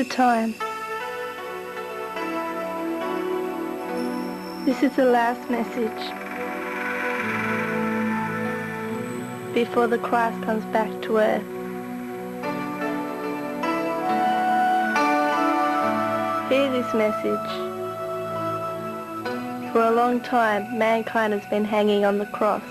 the time. This is the last message before the Christ comes back to earth. Hear this message. For a long time, mankind has been hanging on the cross.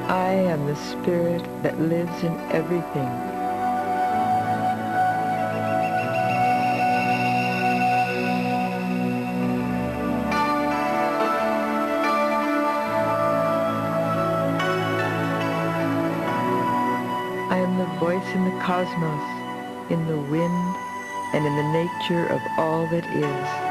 I am the spirit that lives in everything. I am the voice in the cosmos, in the wind, and in the nature of all that is.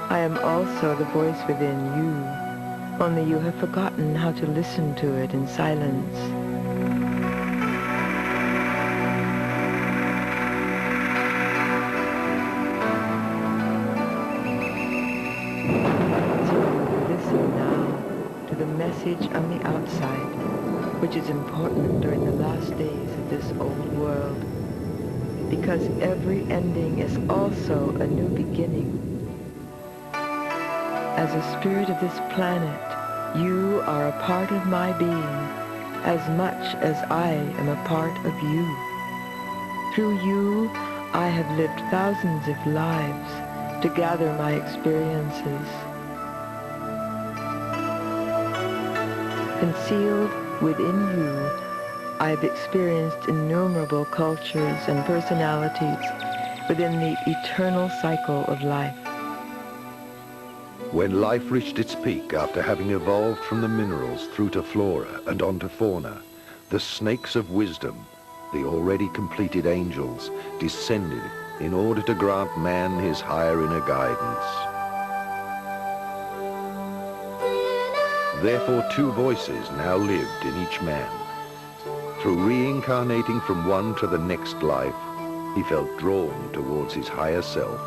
I am also the voice within you, only you have forgotten how to listen to it in silence. So listen now to the message on the outside, which is important during the last days of this old world, because every ending is also a new beginning. As a spirit of this planet, you are a part of my being as much as I am a part of you. Through you, I have lived thousands of lives to gather my experiences. Concealed within you, I have experienced innumerable cultures and personalities within the eternal cycle of life. When life reached its peak after having evolved from the minerals through to flora and onto fauna, the snakes of wisdom, the already completed angels, descended in order to grant man his higher inner guidance. Therefore, two voices now lived in each man. Through reincarnating from one to the next life, he felt drawn towards his higher self.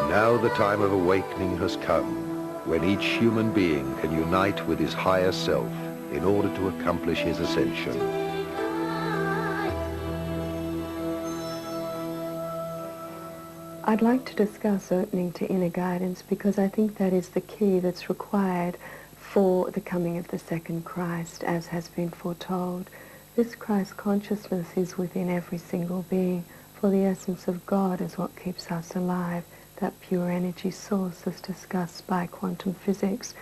Now the time of awakening has come, when each human being can unite with his higher self in order to accomplish his ascension. I'd like to discuss opening to inner guidance because I think that is the key that's required for the coming of the second Christ, as has been foretold. This Christ consciousness is within every single being, for the essence of God is what keeps us alive. That pure energy source as discussed by quantum physics.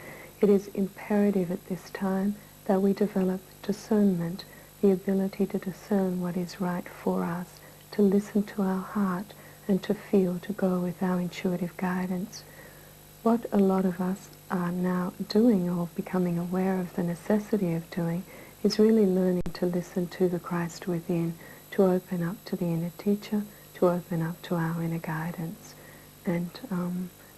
It is imperative at this time that we develop discernment, the ability to discern what is right for us, to listen to our heart and to feel, to go with our intuitive guidance. What a lot of us are now doing, or becoming aware of the necessity of doing, is really learning to listen to the Christ within, to open up to the inner teacher, to open up to our inner guidance. And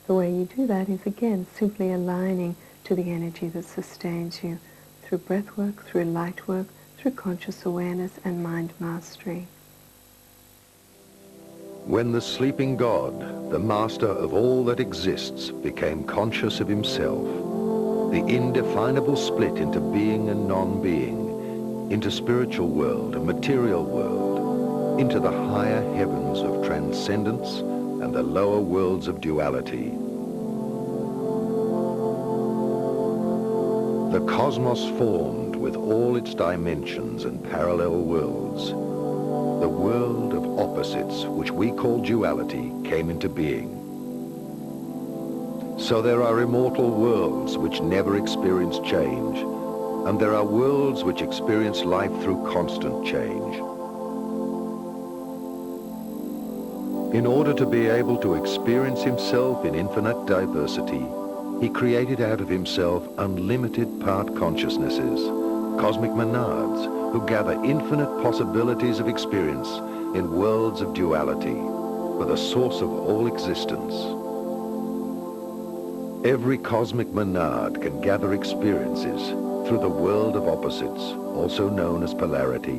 the way you do that is, again, simply aligning to the energy that sustains you through breath work, through light work, through conscious awareness and mind mastery. When the sleeping God, the master of all that exists, became conscious of himself, the indefinable split into being and non-being, into spiritual world and material world, into the higher heavens of transcendence and the lower worlds of duality. The cosmos formed with all its dimensions and parallel worlds. The world of opposites, which we call duality, came into being. So there are immortal worlds which never experience change, and there are worlds which experience life through constant change. In order to be able to experience himself in infinite diversity, he created out of himself unlimited part consciousnesses, cosmic monads, who gather infinite possibilities of experience in worlds of duality, for the source of all existence. Every cosmic monad can gather experiences through the world of opposites, also known as polarity.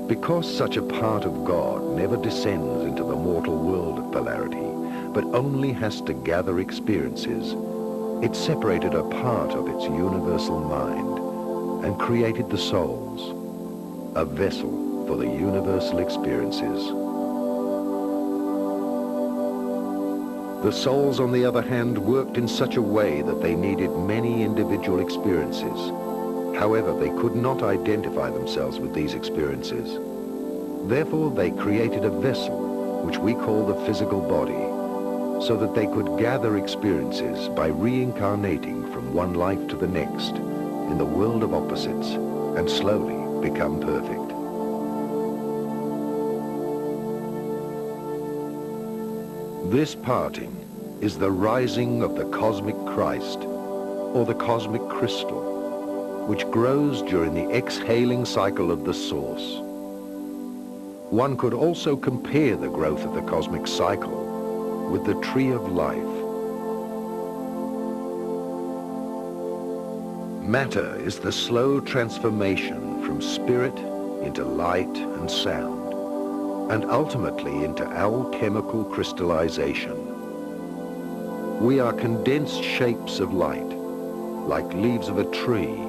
Because such a part of God never descends into the mortal world of polarity, but only has to gather experiences, it separated a part of its universal mind and created the souls, a vessel for the universal experiences. The souls, on the other hand, worked in such a way that they needed many individual experiences. However, they could not identify themselves with these experiences. Therefore, they created a vessel, which we call the physical body, so that they could gather experiences by reincarnating from one life to the next in the world of opposites and slowly become perfect. This parting is the rising of the cosmic Christ, or the cosmic crystal, which grows during the exhaling cycle of the source. One could also compare the growth of the cosmic cycle with the tree of life. Matter is the slow transformation from spirit into light and sound, and ultimately into alchemical crystallization. We are condensed shapes of light, like leaves of a tree,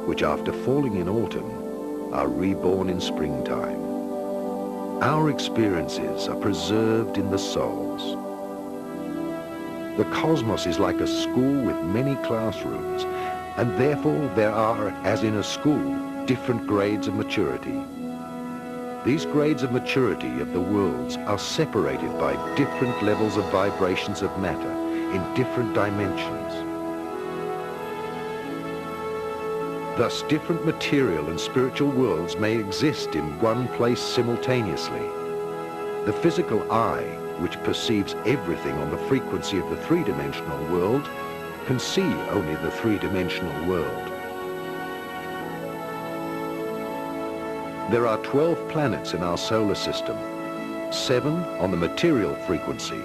which after falling in autumn are reborn in springtime. Our experiences are preserved in the souls. The cosmos is like a school with many classrooms, and therefore there are, as in a school, different grades of maturity. These grades of maturity of the worlds are separated by different levels of vibrations of matter in different dimensions. Thus, different material and spiritual worlds may exist in one place simultaneously. The physical eye, which perceives everything on the frequency of the three-dimensional world, can see only the three-dimensional world. There are 12 planets in our solar system, 7 on the material frequency,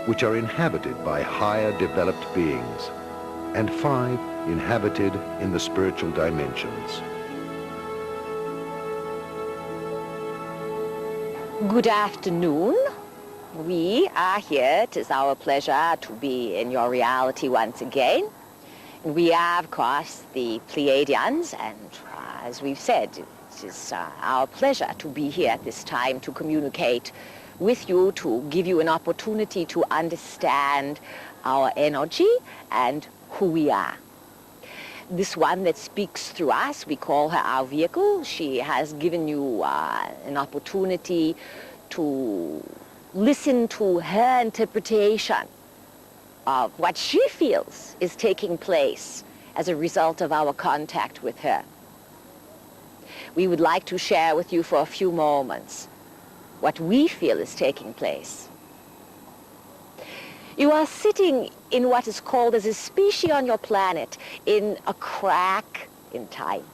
which are inhabited by higher developed beings, and 5 inhabited in the spiritual dimensions. Good afternoon. We are here. It is our pleasure to be in your reality once again. And we are, of course, the Pleiadians, and as we've said, it is our pleasure to be here at this time to communicate with you, to give you an opportunity to understand our energy and who we are. This one that speaks through us, we call her our vehicle. She has given you an opportunity to listen to her interpretation of what she feels is taking place as a result of our contact with her. We would like to share with you for a few moments what we feel is taking place. You are sitting in what is called as a species on your planet in a crack in time.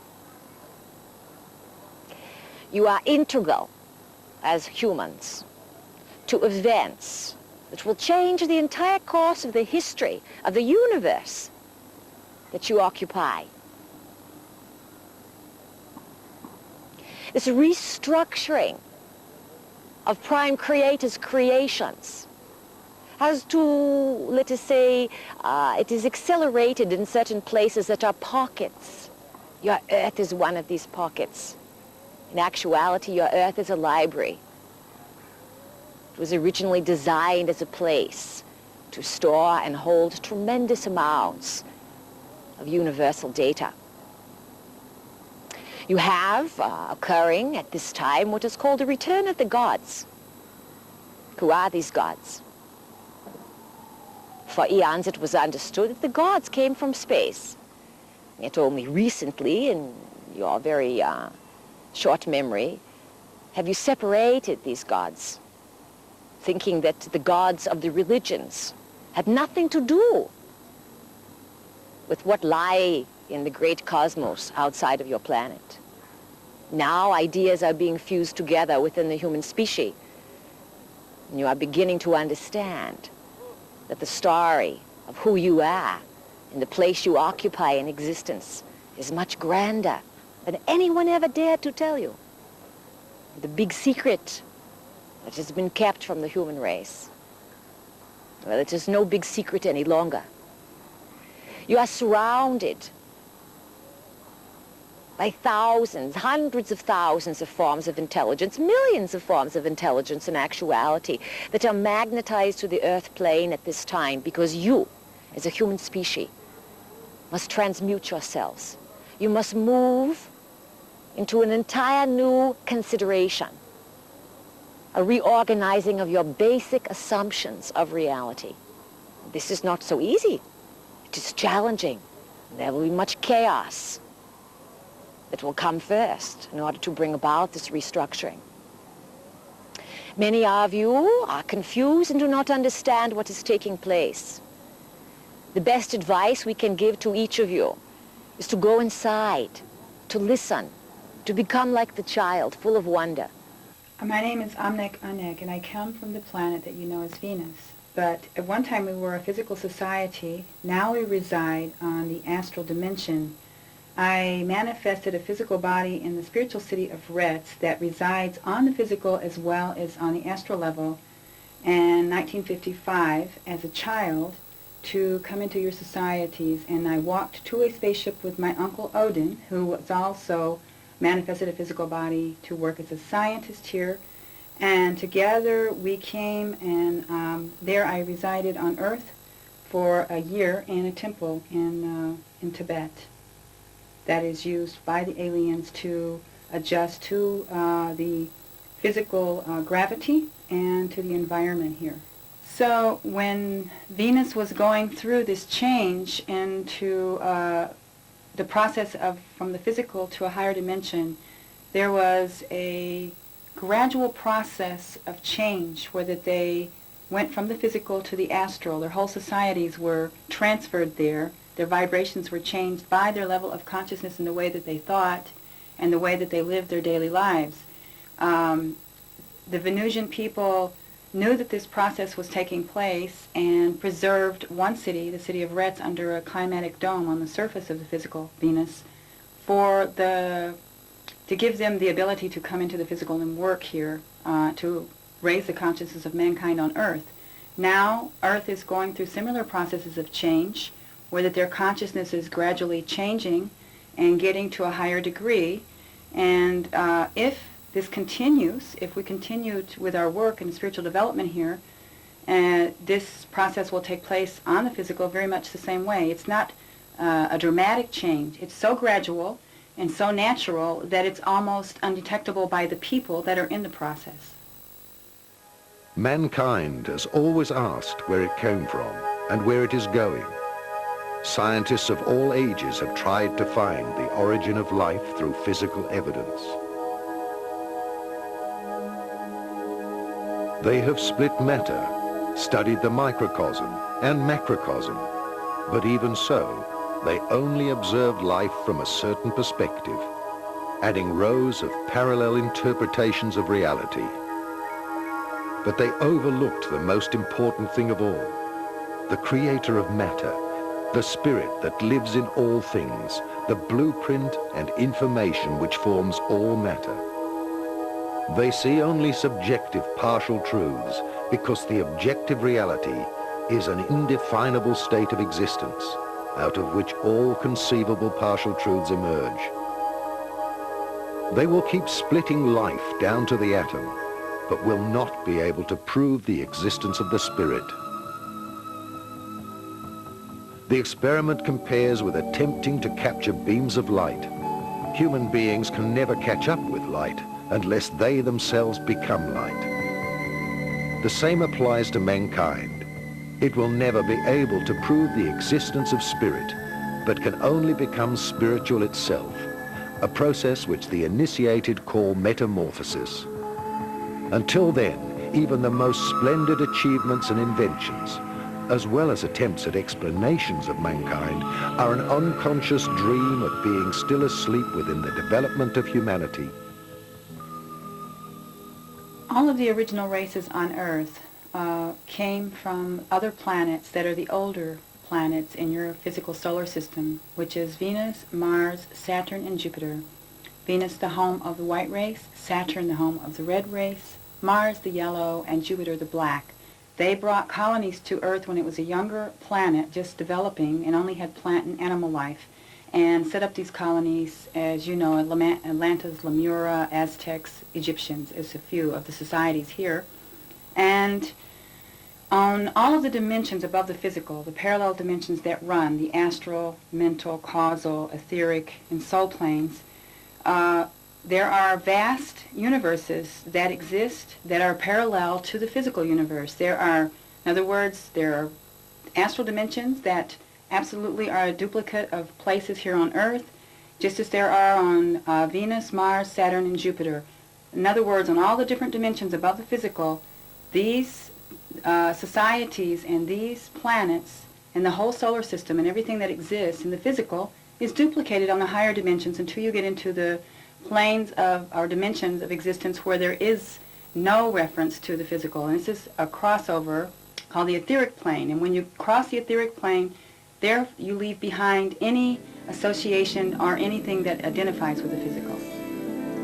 You are integral as humans to events that will change the entire course of the history of the universe that you occupy. This restructuring of Prime Creator's creations has to, let us say, it is accelerated in certain places that are pockets. Your Earth is one of these pockets. In actuality, your Earth is a library. It was originally designed as a place to store and hold tremendous amounts of universal data. You have occurring at this time what is called the return of the gods. Who are these gods? For eons it was understood that the gods came from space. Yet only recently, in your very short memory, have you separated these gods thinking that the gods of the religions had nothing to do with what lie in the great cosmos outside of your planet. Now ideas are being fused together within the human species. And you are beginning to understand that the story of who you are and the place you occupy in existence is much grander than anyone ever dared to tell you. The big secret that has been kept from the human race. Well, it is no big secret any longer. You are surrounded by thousands, hundreds of thousands of forms of intelligence, millions of forms of intelligence in actuality that are magnetized to the earth plane at this time because you, as a human species, must transmute yourselves. You must move into an entire new consideration, a reorganizing of your basic assumptions of reality. This is not so easy. It is challenging. There will be much chaos that will come first in order to bring about this restructuring. Many of you are confused and do not understand what is taking place. The best advice we can give to each of you is to go inside, to listen, to become like the child, full of wonder. My name is Amnek Anek, and I come from the planet that you know as Venus. But at one time we were a physical society. Now we reside on the astral dimension. I manifested a physical body in the spiritual city of Retz that resides on the physical as well as on the astral level in 1955 as a child to come into your societies. And I walked to a spaceship with my uncle Odin, who was also manifested a physical body to work as a scientist here. And together we came, and there I resided on Earth for a year in a temple in Tibet that is used by the aliens to adjust to the physical gravity and to the environment here. So when Venus was going through this change into the process of from the physical to a higher dimension, there was a gradual process of change where that they went from the physical to the astral. Their whole societies were transferred there. Their vibrations were changed by their level of consciousness and the way that they thought and the way that they lived their daily lives. The Venusian people knew that this process was taking place and preserved one city, the city of Retz, under a climatic dome on the surface of the physical Venus to give them the ability to come into the physical and work here to raise the consciousness of mankind on Earth. Now, Earth is going through similar processes of change, where that their consciousness is gradually changing and getting to a higher degree. And if this continues, if we continue with our work and spiritual development here, this process will take place on the physical very much the same way. It's not a dramatic change. It's so gradual and so natural that it's almost undetectable by the people that are in the process. Mankind has always asked where it came from and where it is going. Scientists of all ages have tried to find the origin of life through physical evidence. They have split matter, studied the microcosm and macrocosm, but even so, they only observed life from a certain perspective, adding rows of parallel interpretations of reality. But they overlooked the most important thing of all, the creator of matter, the spirit that lives in all things, the blueprint and information which forms all matter. They see only subjective partial truths because the objective reality is an indefinable state of existence, out of which all conceivable partial truths emerge. They will keep splitting life down to the atom, but will not be able to prove the existence of the spirit. The experiment compares with attempting to capture beams of light. Human beings can never catch up with light unless they themselves become light. The same applies to mankind. It will never be able to prove the existence of spirit, but can only become spiritual itself, a process which the initiated call metamorphosis. Until then, even the most splendid achievements and inventions, as well as attempts at explanations of mankind, are an unconscious dream of being still asleep within the development of humanity. All of the original races on Earth came from other planets that are the older planets in your physical solar system, which is Venus, Mars, Saturn, and Jupiter. Venus, the home of the white race, Saturn, the home of the red race, Mars, the yellow, and Jupiter, the black. They brought colonies to Earth when it was a younger planet, just developing, and only had plant and animal life, and set up these colonies, as you know, Atlantis, Lemura, Aztecs, Egyptians, as a few of the societies here. And on all of the dimensions above the physical, the parallel dimensions that run, the astral, mental, causal, etheric, and soul planes, there are vast universes that exist that are parallel to the physical universe. There are, in other words, there are astral dimensions that absolutely are a duplicate of places here on Earth, just as there are on Venus, Mars, Saturn, and Jupiter. In other words, on all the different dimensions above the physical, these societies and these planets and the whole solar system and everything that exists in the physical is duplicated on the higher dimensions until you get into the planes of our dimensions of existence where there is no reference to the physical. And this is a crossover called the etheric plane. And when you cross the etheric plane, there you leave behind any association or anything that identifies with the physical.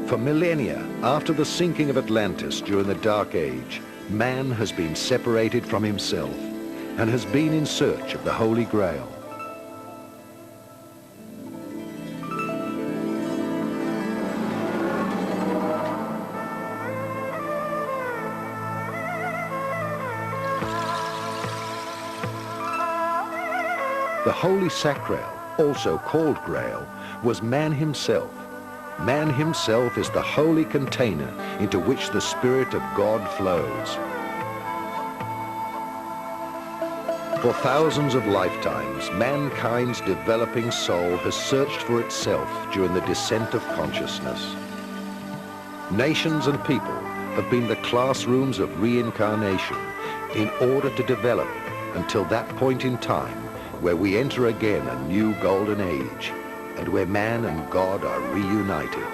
For millennia after the sinking of Atlantis during the Dark Age, man has been separated from himself and has been in search of the Holy Grail. The Holy Sacral, also called Grail, was man himself. Man himself is the holy container into which the Spirit of God flows. For thousands of lifetimes, mankind's developing soul has searched for itself during the descent of consciousness. Nations and people have been the classrooms of reincarnation in order to develop until that point in time where we enter again a new golden age, and where man and God are reunited.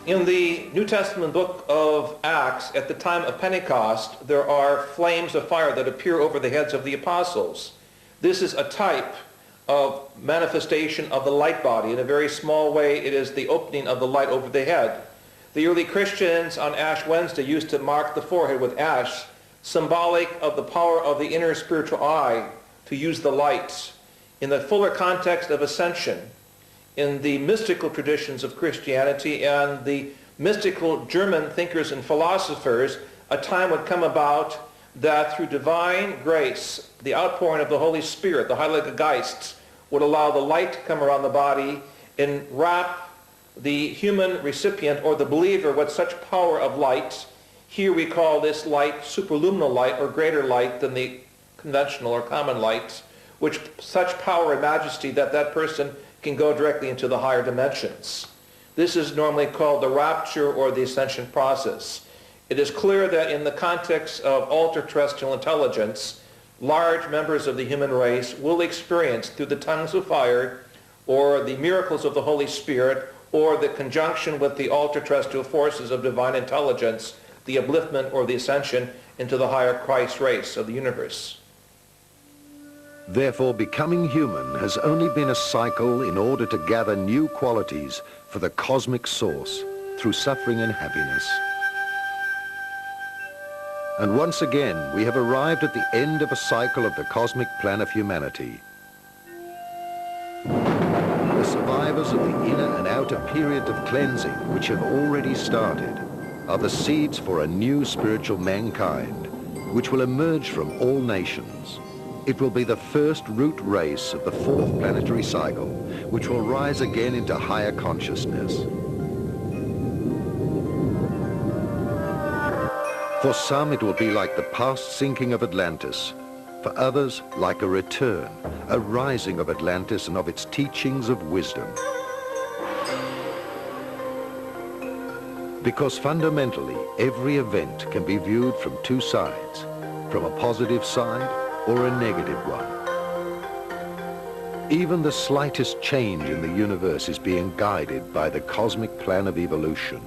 In the New Testament book of Acts, at the time of Pentecost, there are flames of fire that appear over the heads of the apostles. This is a type of manifestation of the light body. In a very small way, it is the opening of the light over the head. The early Christians on Ash Wednesday used to mark the forehead with ash, symbolic of the power of the inner spiritual eye to use the light. In the fuller context of ascension, in the mystical traditions of Christianity and the mystical German thinkers and philosophers, a time would come about that through divine grace, the outpouring of the Holy Spirit, the Heilige Geist, would allow the light to come around the body and wrap the human recipient or the believer with such power of light. Here we call this light superluminal light, or greater light than the conventional or common light, which such power and majesty that that person can go directly into the higher dimensions. This is normally called the rapture or the ascension process. It is clear that in the context of ultra-terrestrial intelligence, large members of the human race will experience through the tongues of fire or the miracles of the Holy Spirit or the conjunction with the ultra-terrestrial forces of divine intelligence, the upliftment or the ascension into the higher Christ race of the universe. Therefore, becoming human has only been a cycle in order to gather new qualities for the cosmic source through suffering and happiness. And once again, we have arrived at the end of a cycle of the cosmic plan of humanity. The survivors of the inner and outer period of cleansing, which have already started, are the seeds for a new spiritual mankind, which will emerge from all nations. It will be the first root race of the fourth planetary cycle, which will rise again into higher consciousness. For some, it will be like the past sinking of Atlantis. For others, like a return, a rising of Atlantis and of its teachings of wisdom. Because fundamentally, every event can be viewed from two sides, from a positive side or a negative one. Even the slightest change in the universe is being guided by the cosmic plan of evolution.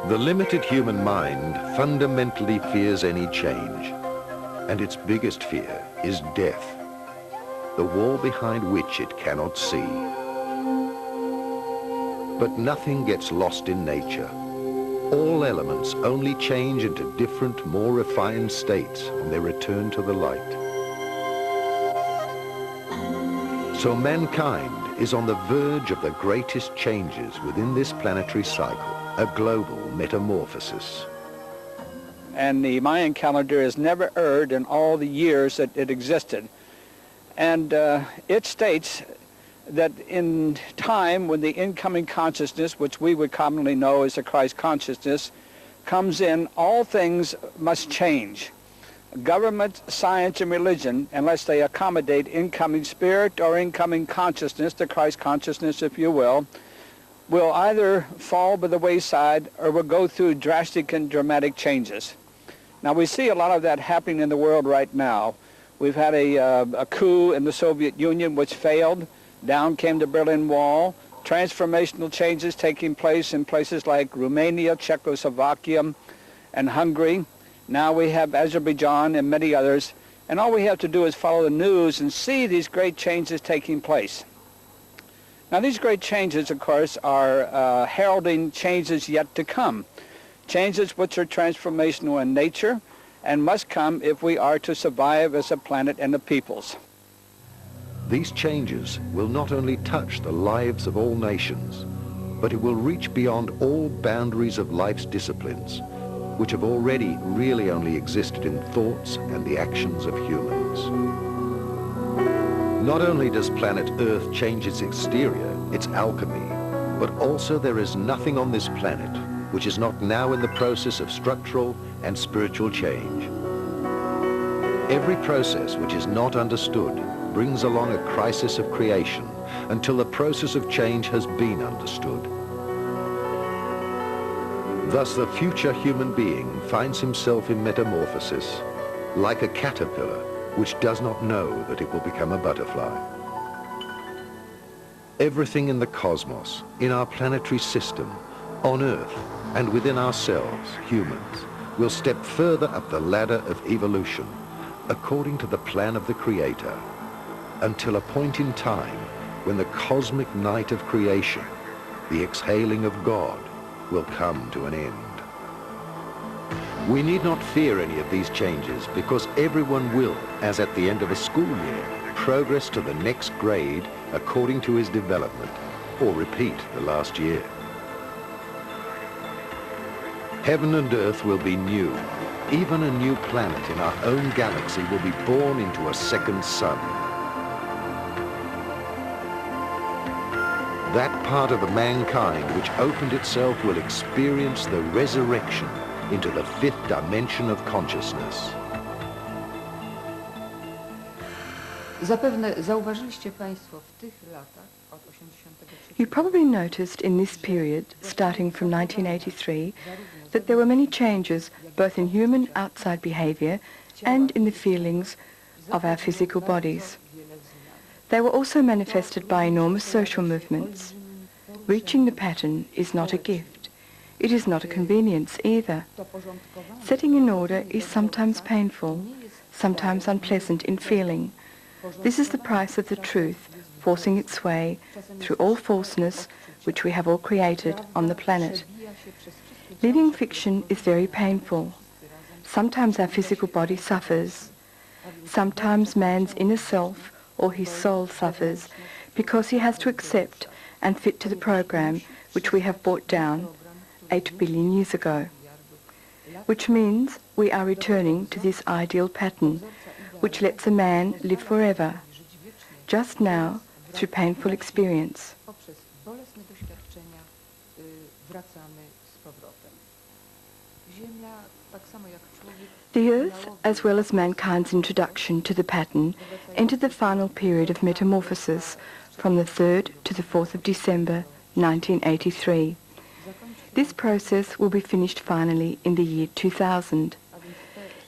The limited human mind fundamentally fears any change, and its biggest fear is death, the wall behind which it cannot see. But nothing gets lost in nature. All elements only change into different, more refined states on their return to the light. So mankind is on the verge of the greatest changes within this planetary cycle, a global metamorphosis. And the Mayan calendar has never erred in all the years that it existed. And it states that in time when the incoming consciousness, which we would commonly know as the Christ consciousness, comes in, all things must change. Government, science, and religion, unless they accommodate incoming spirit or incoming consciousness, the Christ consciousness, if you will either fall by the wayside or will go through drastic and dramatic changes. Now, we see a lot of that happening in the world right now. We've had a coup in the Soviet Union which failed. Down came the Berlin Wall. Transformational changes taking place in places like Romania, Czechoslovakia, and Hungary. Now we have Azerbaijan and many others. And all we have to do is follow the news and see these great changes taking place. Now these great changes, of course, are heralding changes yet to come. Changes which are transformational in nature and must come if we are to survive as a planet and the peoples. These changes will not only touch the lives of all nations, but it will reach beyond all boundaries of life's disciplines, which have already really only existed in thoughts and the actions of humans. Not only does planet Earth change its exterior, its alchemy, but also there is nothing on this planet which is not now in the process of structural and spiritual change. Every process which is not understood brings along a crisis of creation until the process of change has been understood. Thus the future human being finds himself in metamorphosis, like a caterpillar which does not know that it will become a butterfly. Everything in the cosmos, in our planetary system, on Earth, and within ourselves, humans, will step further up the ladder of evolution, according to the plan of the Creator, until a point in time when the cosmic night of creation, the exhaling of God, will come to an end. We need not fear any of these changes because everyone will, as at the end of a school year, progress to the next grade according to his development, or repeat the last year. Heaven and earth will be new. Even a new planet in our own galaxy will be born into a second sun. That part of mankind which opened itself will experience the resurrection into the fifth dimension of consciousness. Zapewne zauważyliście Państwo w tych latach od 83. You probably noticed in this period, starting from 1983, that there were many changes both in human outside behavior and in the feelings of our physical bodies. They were also manifested by enormous social movements. Reaching the pattern is not a gift. It is not a convenience either. Setting in order is sometimes painful, sometimes unpleasant in feeling. This is the price of the truth forcing its way through all falseness which we have all created on the planet. Living fiction is very painful. Sometimes our physical body suffers. Sometimes man's inner self or his soul suffers because he has to accept and fit to the program which we have brought down 8 billion years ago. Which means we are returning to this ideal pattern which lets a man live forever, just now through painful experience. The Earth, as well as mankind's introduction to the pattern, entered the final period of metamorphosis from the 3rd to the 4th of December 1983. This process will be finished finally in the year 2000.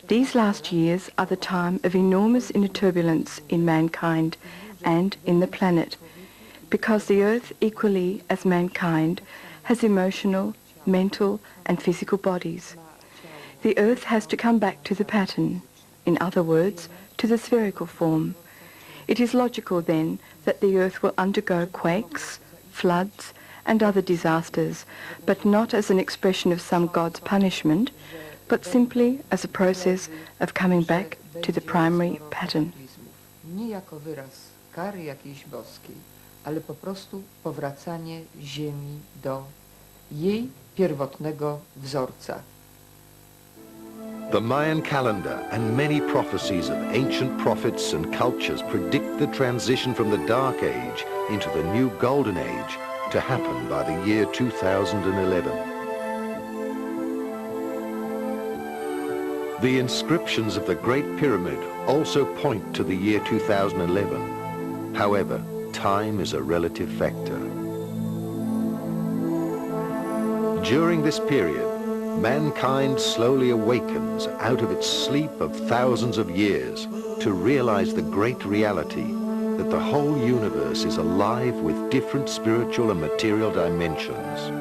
These last years are the time of enormous inner turbulence in mankind and in the planet, because the Earth, equally as mankind, has emotional, mental and physical bodies. The Earth has to come back to the pattern, in other words, to the spherical form. It is logical then that the Earth will undergo quakes, floods and other disasters, but not as an expression of some god's punishment, but simply as a process of coming back to the primary pattern. Nie jako wyraz kary jakiejś boskiej, ale po prostu powracanie Ziemi do jej pierwotnego wzorca. The Mayan calendar and many prophecies of ancient prophets and cultures predict the transition from the Dark Age into the new Golden Age to happen by the year 2011. The inscriptions of the Great Pyramid also point to the year 2011. However, time is a relative factor. During this period, mankind slowly awakens out of its sleep of thousands of years to realize the great reality that the whole universe is alive with different spiritual and material dimensions.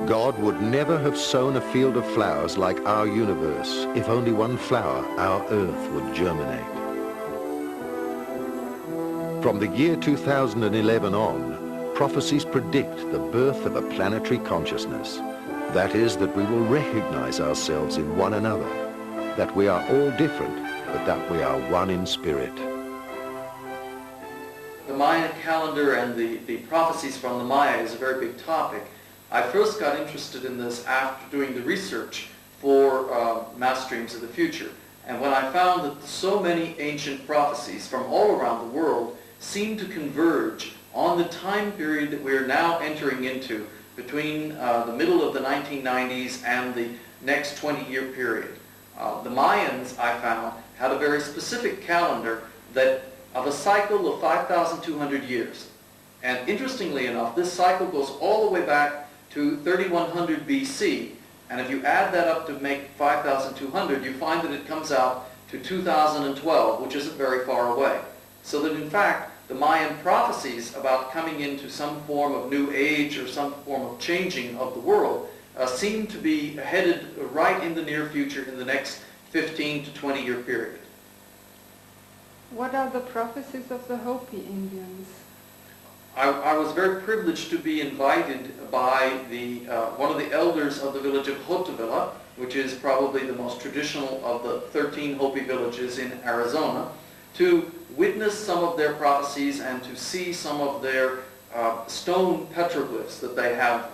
God would never have sown a field of flowers like our universe if only one flower, our Earth, would germinate. From the year 2011 on, prophecies predict the birth of a planetary consciousness. That is, that we will recognize ourselves in one another, that we are all different, but that we are one in spirit. The Mayan calendar and the prophecies from the Maya is a very big topic. I first got interested in this after doing the research for Mass Dreams of the Future. And when I found that so many ancient prophecies from all around the world seem to converge on the time period that we are now entering into between the middle of the 1990s and the next 20-year period. The Mayans, I found, had a very specific calendar of a cycle of 5,200 years. And interestingly enough, this cycle goes all the way back to 3100 BC. And if you add that up to make 5,200, you find that it comes out to 2012, which isn't very far away. So that in fact, the Mayan prophecies about coming into some form of new age or some form of changing of the world seem to be headed right in the near future in the next 15 to 20-year period. What are the prophecies of the Hopi Indians? I was very privileged to be invited by one of the elders of the village of Hotevilla, which is probably the most traditional of the 13 Hopi villages in Arizona, to witness some of their prophecies and to see some of their stone petroglyphs that they have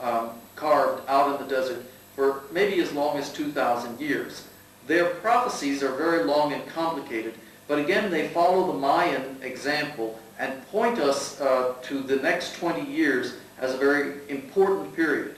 carved out in the desert for maybe as long as 2,000 years. Their prophecies are very long and complicated, but again they follow the Mayan example and point us to the next 20 years as a very important period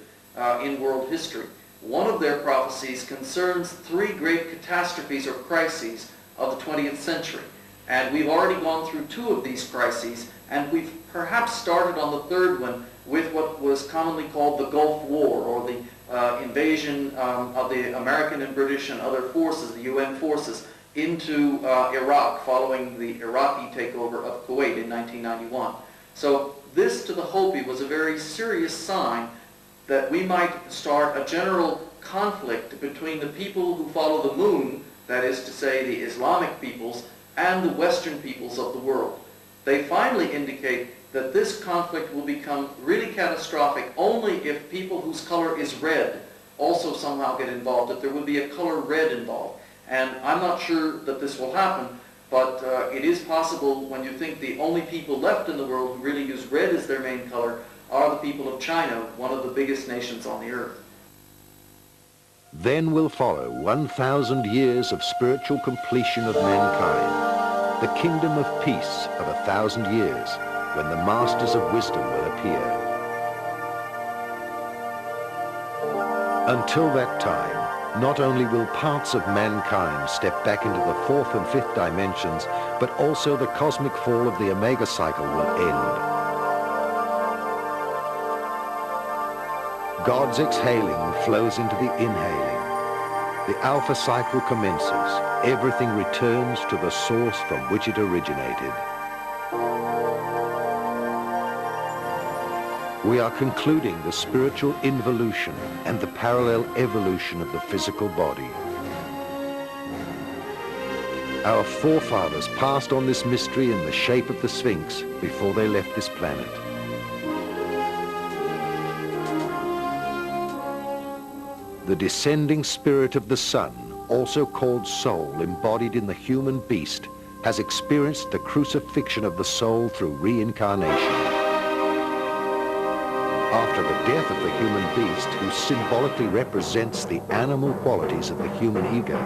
in world history. One of their prophecies concerns 3 great catastrophes or crises of the 20th century. And we've already gone through 2 of these crises, and we've perhaps started on the 3rd one with what was commonly called the Gulf War, or the invasion of the American and British and other forces, the UN forces, into Iraq following the Iraqi takeover of Kuwait in 1991. So this to the Hopi was a very serious sign that we might start a general conflict between the people who follow the moon, that is to say the Islamic peoples, and the Western peoples of the world. They finally indicate that this conflict will become really catastrophic only if people whose color is red also somehow get involved, that there will be a color red involved. And I'm not sure that this will happen, but it is possible when you think the only people left in the world who really use red as their main color are the people of China, one of the biggest nations on the earth. Then will follow 1,000 years of spiritual completion of mankind, the kingdom of peace of 1,000 years, when the masters of wisdom will appear. Until that time, not only will parts of mankind step back into the fourth and fifth dimensions, but also the cosmic fall of the Omega cycle will end. God's exhaling flows into the inhaling. The Alpha cycle commences. Everything returns to the source from which it originated. We are concluding the spiritual involution and the parallel evolution of the physical body. Our forefathers passed on this mystery in the shape of the Sphinx before they left this planet. The descending spirit of the sun, also called soul, embodied in the human beast, has experienced the crucifixion of the soul through reincarnation. After the death of the human beast, who symbolically represents the animal qualities of the human ego,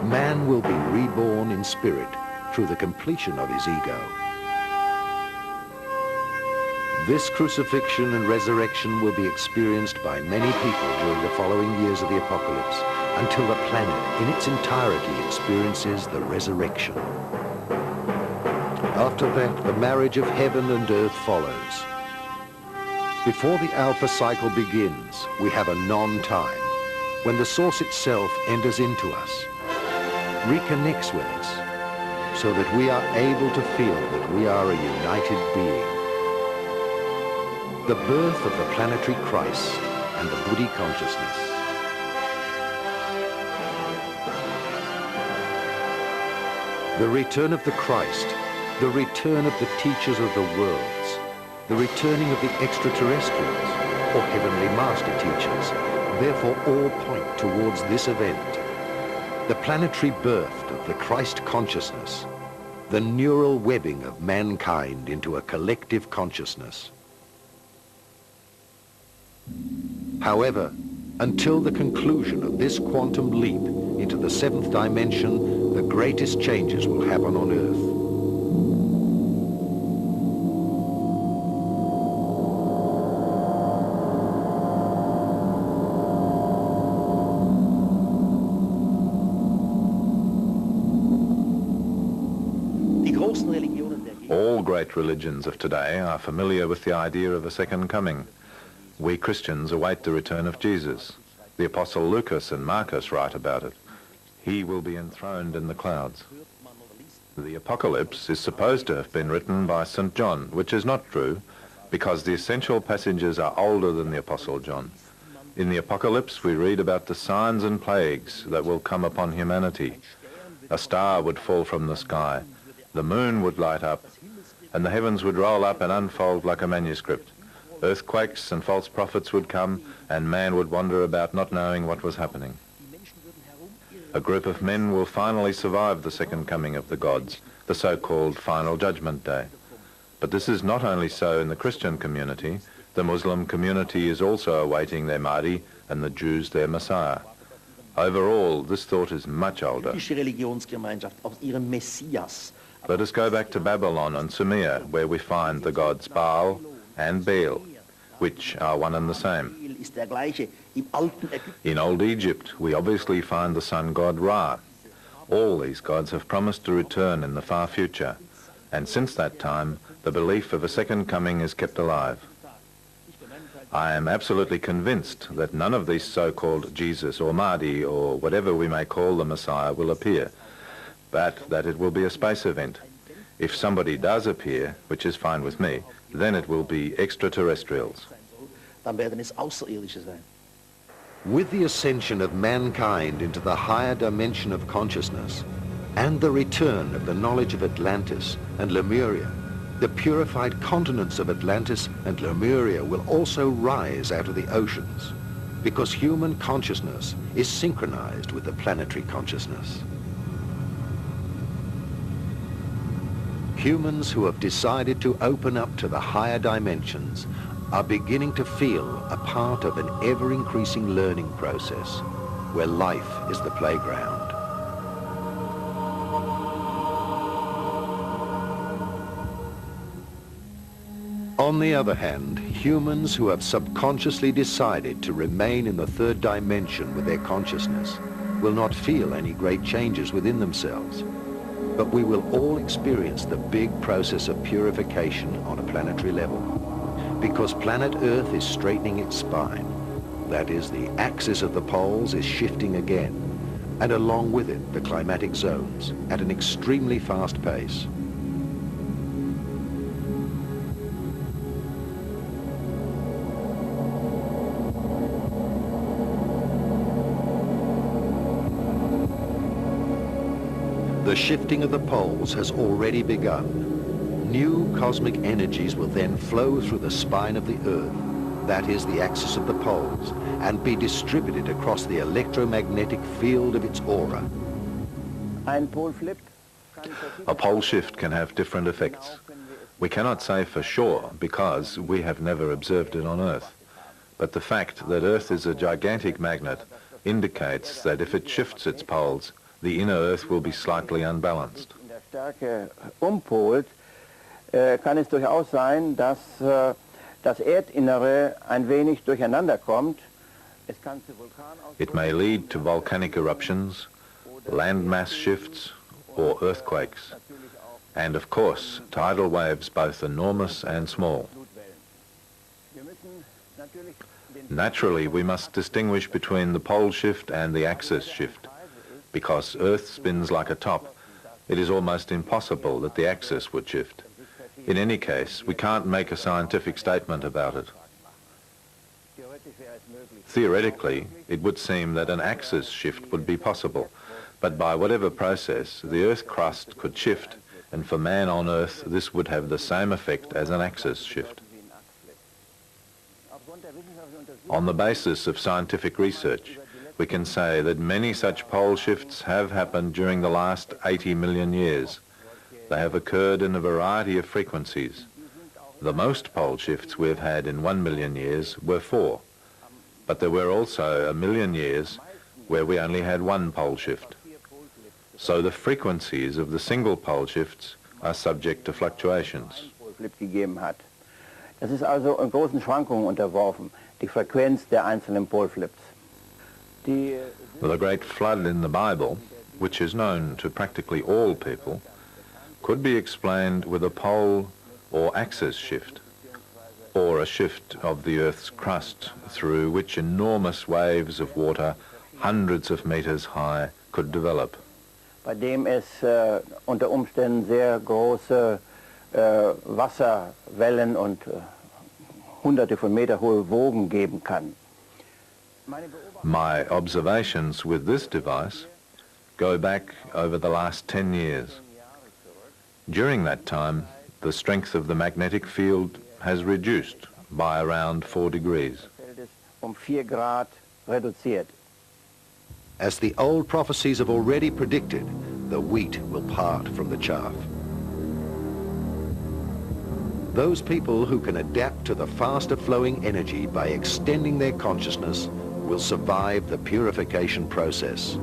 man will be reborn in spirit through the completion of his ego. This crucifixion and resurrection will be experienced by many people during the following years of the apocalypse, until the planet in its entirety experiences the resurrection. After that, the marriage of heaven and earth follows. Before the Alpha cycle begins, we have a non-time, when the source itself enters into us, reconnects with us, so that we are able to feel that we are a united being. The birth of the planetary Christ and the Buddhi consciousness. The return of the Christ, the return of the teachers of the worlds, the returning of the extraterrestrials, or heavenly master teachers, therefore all point towards this event. The planetary birth of the Christ consciousness, the neural webbing of mankind into a collective consciousness. However, until the conclusion of this quantum leap into the seventh dimension, the greatest changes will happen on Earth. All great religions of today are familiar with the idea of a second coming. We Christians await the return of Jesus. The Apostle Lucas and Marcus write about it. He will be enthroned in the clouds. The Apocalypse is supposed to have been written by St. John, which is not true, because the essential passages are older than the Apostle John. In the Apocalypse, we read about the signs and plagues that will come upon humanity. A star would fall from the sky, the moon would light up, and the heavens would roll up and unfold like a manuscript. Earthquakes and false prophets would come, and man would wander about not knowing what was happening. A group of men will finally survive the second coming of the gods, the so-called Final Judgment Day. But this is not only so in the Christian community. The Muslim community is also awaiting their Mahdi and the Jews their Messiah. Overall, this thought is much older. Let us go back to Babylon and Sumer, where we find the gods Baal and Baal, which are one and the same. In Old Egypt, we obviously find the sun god Ra. All these gods have promised to return in the far future, and since that time, the belief of a second coming is kept alive. I am absolutely convinced that none of these so-called Jesus or Mahdi or whatever we may call the Messiah will appear, but that it will be a space event. If somebody does appear, which is fine with me, then it will be extraterrestrials. With the ascension of mankind into the higher dimension of consciousness and the return of the knowledge of Atlantis and Lemuria, the purified continents of Atlantis and Lemuria will also rise out of the oceans, because human consciousness is synchronized with the planetary consciousness. Humans who have decided to open up to the higher dimensions are beginning to feel a part of an ever-increasing learning process where life is the playground. On the other hand, humans who have subconsciously decided to remain in the third dimension with their consciousness will not feel any great changes within themselves. But we will all experience the big process of purification on a planetary level, because planet Earth is straightening its spine. That is, the axis of the poles is shifting again, and along with it the climatic zones at an extremely fast pace. The shifting of the poles has already begun. New cosmic energies will then flow through the spine of the Earth, that is the axis of the poles, and be distributed across the electromagnetic field of its aura. A pole shift can have different effects. We cannot say for sure because we have never observed it on Earth. But the fact that Earth is a gigantic magnet indicates that if it shifts its poles, the inner Earth will be slightly unbalanced. Umpolt, kann es durchaus sein, dass das Erdinnere ein wenig durcheinander kommt. It may lead to volcanic eruptions, landmass shifts, or earthquakes, and of course tidal waves both enormous and small. Naturally, we must distinguish between the pole shift and the axis shift. Because Earth spins like a top, it is almost impossible that the axis would shift. In any case, we can't make a scientific statement about it. Theoretically, it would seem that an axis shift would be possible, but by whatever process, the Earth crust could shift, and for man on Earth, this would have the same effect as an axis shift. On the basis of scientific research, we can say that many such pole shifts have happened during the last 80 million years. They have occurred in a variety of frequencies. The most pole shifts we have had in 1 million years were 4, but there were also 1 million years where we only had 1 pole shift. So the frequencies of the single pole shifts are subject to fluctuations. Das ist also in großen Schwankungen unterworfen, die Frequenz der einzelnen Polflips. The great flood in the Bible, which is known to practically all people, could be explained with a pole or axis shift, or a shift of the Earth's crust through which enormous waves of water, hundreds of meters high, could develop. Bei dem es unter Umständen sehr große Wasserwellen und hunderte von Meter hohe Wogen geben kann. My observations with this device go back over the last 10 years. During that time, the strength of the magnetic field has reduced by around 4 degrees. 4 Grad reduziert. As the old prophecies have already predicted, the wheat will part from the chaff. Those people who can adapt to the faster flowing energy by extending their consciousness will survive the purification process.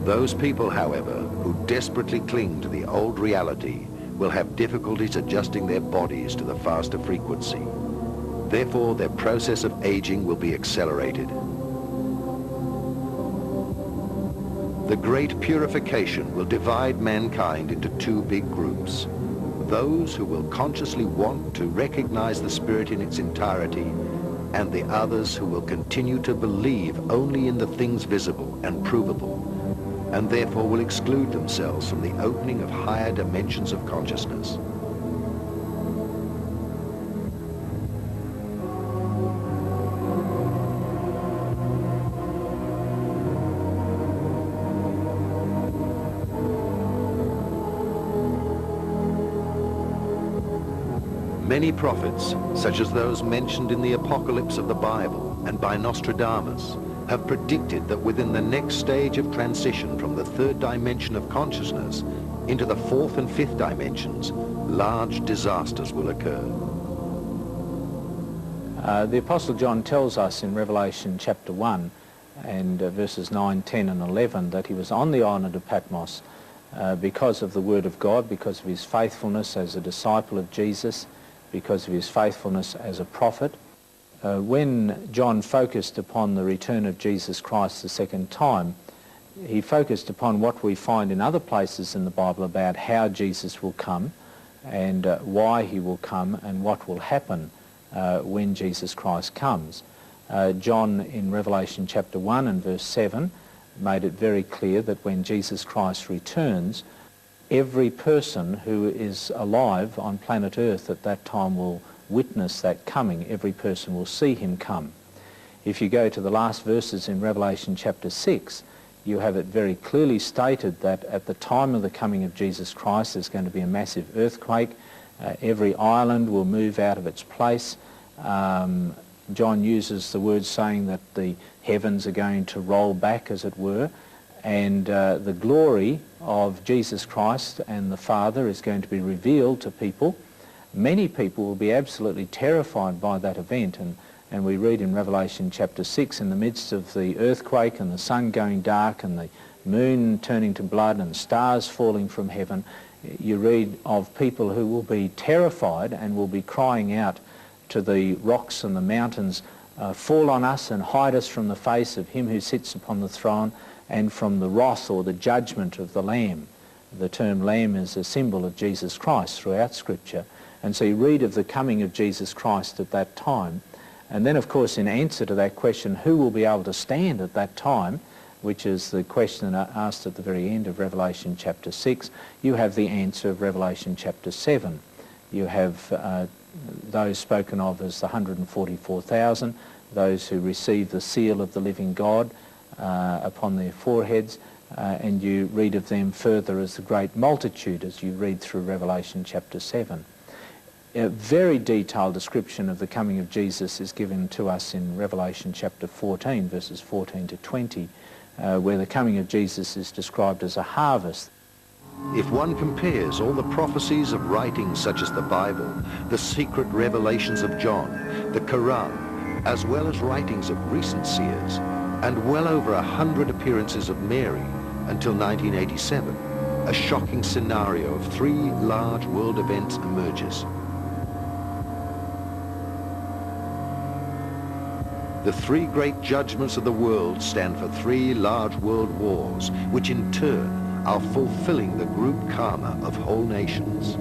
Those people, however, who desperately cling to the old reality will have difficulties adjusting their bodies to the faster frequency. Therefore, their process of aging will be accelerated. The great purification will divide mankind into 2 big groups. Those who will consciously want to recognize the spirit in its entirety, and the others who will continue to believe only in the things visible and provable, and therefore will exclude themselves from the opening of higher dimensions of consciousness. Many prophets, such as those mentioned in the Apocalypse of the Bible and by Nostradamus, have predicted that within the next stage of transition from the 3rd dimension of consciousness into the 4th and 5th dimensions, large disasters will occur. The Apostle John tells us in Revelation chapter 1 and verses 9, 10 and 11 that he was on the island of Patmos because of the Word of God, because of his faithfulness as a disciple of Jesus, because of his faithfulness as a prophet. When John focused upon the return of Jesus Christ the second time, he focused upon what we find in other places in the Bible about how Jesus will come and why he will come and what will happen when Jesus Christ comes. John in Revelation chapter 1 and verse 7 made it very clear that when Jesus Christ returns, every person who is alive on planet Earth at that time will witness that coming. Every person will see him come. If you go to the last verses in Revelation chapter 6, you have it very clearly stated that at the time of the coming of Jesus Christ there's going to be a massive earthquake. Every island will move out of its place. John uses the word saying that the heavens are going to roll back, as it were, and the glory of Jesus Christ and the Father is going to be revealed to people. Many people will be absolutely terrified by that event, and we read in Revelation chapter 6, in the midst of the earthquake and the sun going dark and the moon turning to blood and stars falling from heaven, you read of people who will be terrified and will be crying out to the rocks and the mountains, fall on us and hide us from the face of him who sits upon the throne and from the wrath or the judgment of the Lamb. The term Lamb is a symbol of Jesus Christ throughout Scripture. And so you read of the coming of Jesus Christ at that time. And then, of course, in answer to that question, who will be able to stand at that time, which is the question asked at the very end of Revelation chapter 6, you have the answer of Revelation chapter 7. You have those spoken of as the 144,000, those who receive the seal of the living God upon their foreheads, and you read of them further as the great multitude as you read through Revelation chapter 7. A very detailed description of the coming of Jesus is given to us in Revelation chapter 14, verses 14 to 20, where the coming of Jesus is described as a harvest. If one compares all the prophecies of writings such as the Bible, the secret revelations of John, the Quran, as well as writings of recent seers, and well over 100 appearances of Mary until 1987, a shocking scenario of three large world events emerges. The three great judgments of the world stand for three large world wars, which in turn are fulfilling the group karma of whole nations.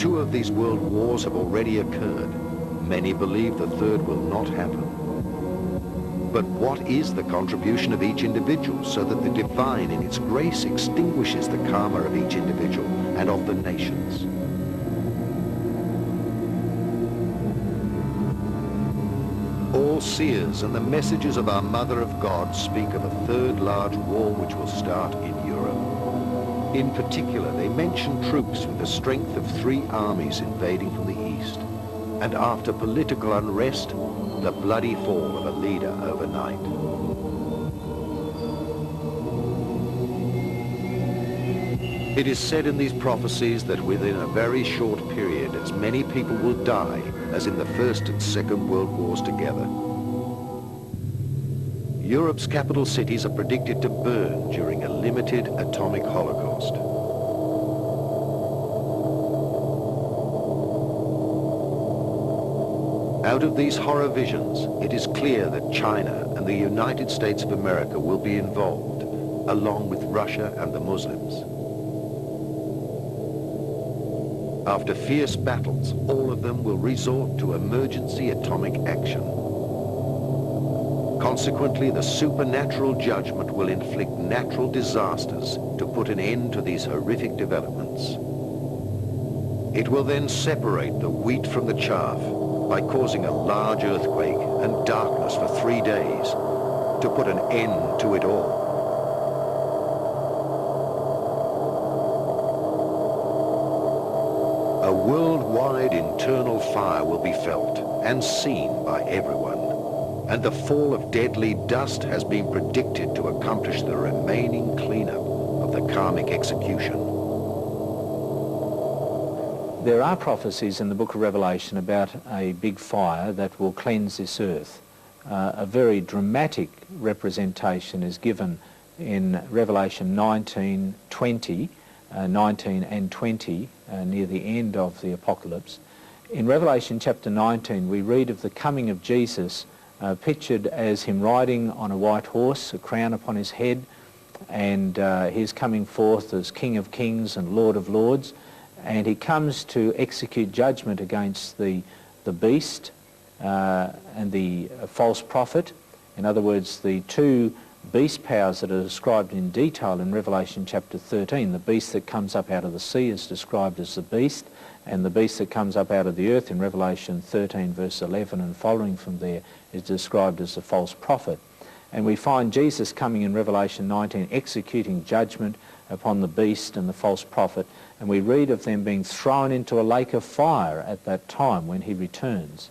Two of these world wars have already occurred. Many believe the third will not happen. But what is the contribution of each individual so that the divine in its grace extinguishes the karma of each individual and of the nations? All seers and the messengers of our Mother of God speak of a third large war which will start in Europe. In particular, they mention troops with the strength of three armies invading from the east, and after political unrest, the bloody fall of a leader overnight. It is said in these prophecies that within a very short period as many people will die as in the First and Second World Wars together. Europe's capital cities are predicted to burn during a limited atomic holocaust. Out of these horror visions, it is clear that China and the United States of America will be involved, along with Russia and the Muslims. After fierce battles, all of them will resort to emergency atomic action. Consequently, the supernatural judgment will inflict natural disasters to put an end to these horrific developments. It will then separate the wheat from the chaff by causing a large earthquake and darkness for 3 days to put an end to it all. A worldwide internal fire will be felt and seen by everyone, and the fall of deadly dust has been predicted to accomplish the remaining cleanup of the karmic execution. There are prophecies in the book of Revelation about a big fire that will cleanse this earth. A very dramatic representation is given in Revelation 19, 20, 19 and 20, near the end of the Apocalypse. In Revelation chapter 19, we read of the coming of Jesus, pictured as him riding on a white horse, a crown upon his head, and he's coming forth as King of Kings and Lord of Lords, and he comes to execute judgment against the beast and the false prophet. In other words, the two beast powers that are described in detail in Revelation chapter 13. The beast that comes up out of the sea is described as the beast, and the beast that comes up out of the earth in Revelation 13 verse 11 and following from there is described as the false prophet. And we find Jesus coming in Revelation 19 executing judgment upon the beast and the false prophet, and we read of them being thrown into a lake of fire at that time when he returns.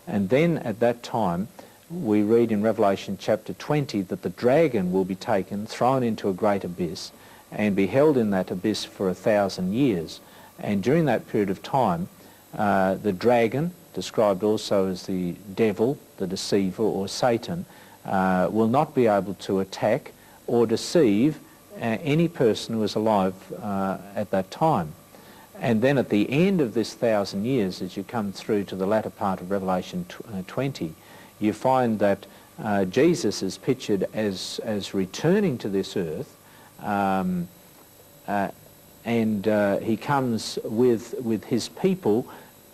And then at that time we read in Revelation chapter 20 that the dragon will be taken, thrown into a great abyss, and be held in that abyss for 1,000 years. And during that period of time, the dragon, described also as the devil, the deceiver, or Satan, will not be able to attack or deceive any person who is alive at that time. And then at the end of this 1,000 years, as you come through to the latter part of Revelation 20, you find that Jesus is pictured as returning to this earth, and he comes with his people,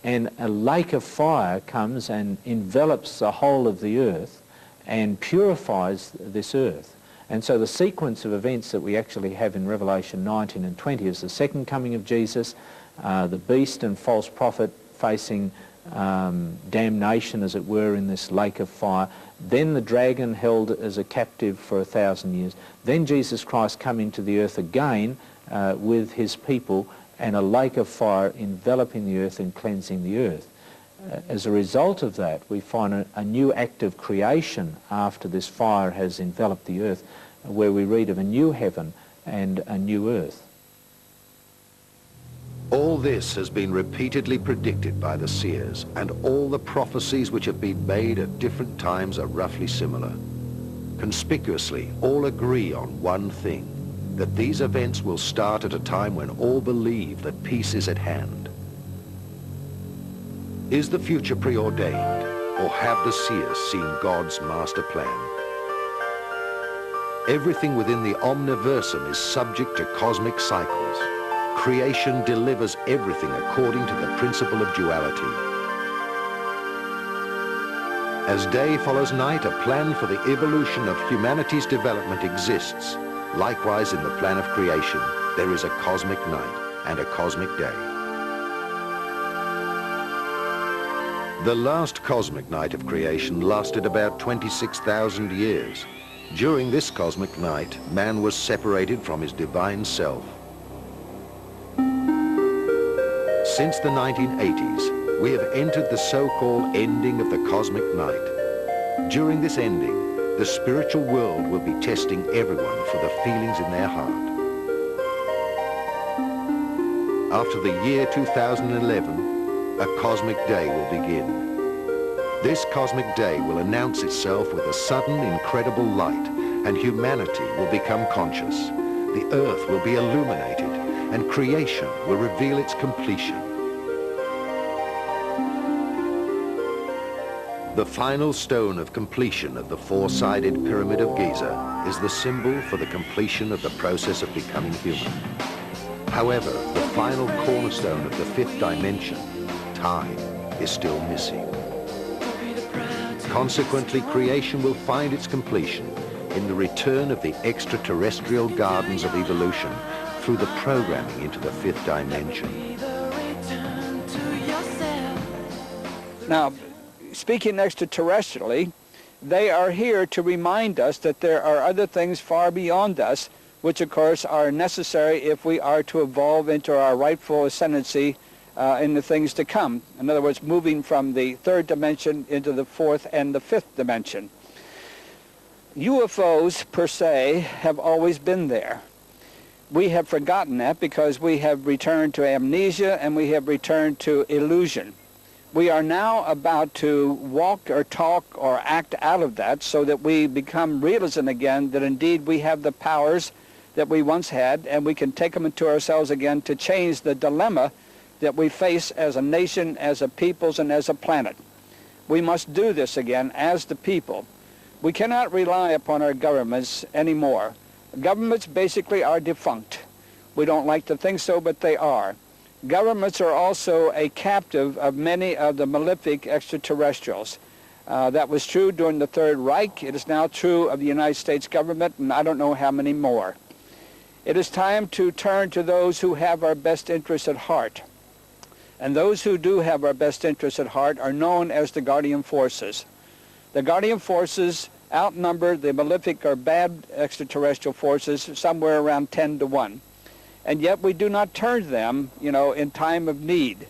and a lake of fire comes and envelops the whole of the earth and purifies this earth. And so the sequence of events that we actually have in Revelation 19 and 20 is the second coming of Jesus, the beast and false prophet facing damnation, as it were, in this lake of fire, then the dragon held as a captive for 1,000 years, then Jesus Christ coming to the earth again with his people, and a lake of fire enveloping the earth and cleansing the earth. As a result of that, we find a new act of creation after this fire has enveloped the earth, where we read of a new heaven and a new earth. All this has been repeatedly predicted by the seers, and all the prophecies which have been made at different times are roughly similar. Conspicuously, all agree on one thing, that these events will start at a time when all believe that peace is at hand. Is the future preordained, or have the seers seen God's master plan? Everything within the omniversum is subject to cosmic cycles. Creation delivers everything according to the principle of duality. As day follows night, a plan for the evolution of humanity's development exists. Likewise, in the plan of creation, there is a cosmic night and a cosmic day. The last cosmic night of creation lasted about 26,000 years. During this cosmic night, man was separated from his divine self. Since the 1980s, we have entered the so-called ending of the cosmic night. During this ending, the spiritual world will be testing everyone for the feelings in their heart. After the year 2011, a cosmic day will begin. This cosmic day will announce itself with a sudden, incredible light, and humanity will become conscious. The earth will be illuminated, and creation will reveal its completion. The final stone of completion of the four-sided Pyramid of Giza is the symbol for the completion of the process of becoming human. However, the final cornerstone of the fifth dimension, time, is still missing. Consequently, creation will find its completion in the return of the extraterrestrial gardens of evolution through the programming into the fifth dimension. Now, speaking extraterrestrially, they are here to remind us that there are other things far beyond us, which of course are necessary if we are to evolve into our rightful ascendancy in the things to come. In other words, moving from the third dimension into the fourth and the fifth dimension. UFOs, per se, have always been there. We have forgotten that because we have returned to amnesia and we have returned to illusion. We are now about to walk or talk or act out of that so that we become realism again, that indeed we have the powers that we once had, and we can take them into ourselves again to change the dilemma that we face as a nation, as a peoples, and as a planet. We must do this again as the people. We cannot rely upon our governments anymore. Governments basically are defunct. We don't like to think so, but they are. Governments are also a captive of many of the malefic extraterrestrials. That was true during the Third Reich. It is now true of the United States government, and I don't know how many more. It is time to turn to those who have our best interests at heart. And those who do have our best interests at heart are known as the guardian forces. The guardian forces outnumber the malefic or bad extraterrestrial forces somewhere around 10 to 1. And yet we do not turn to them, in time of need.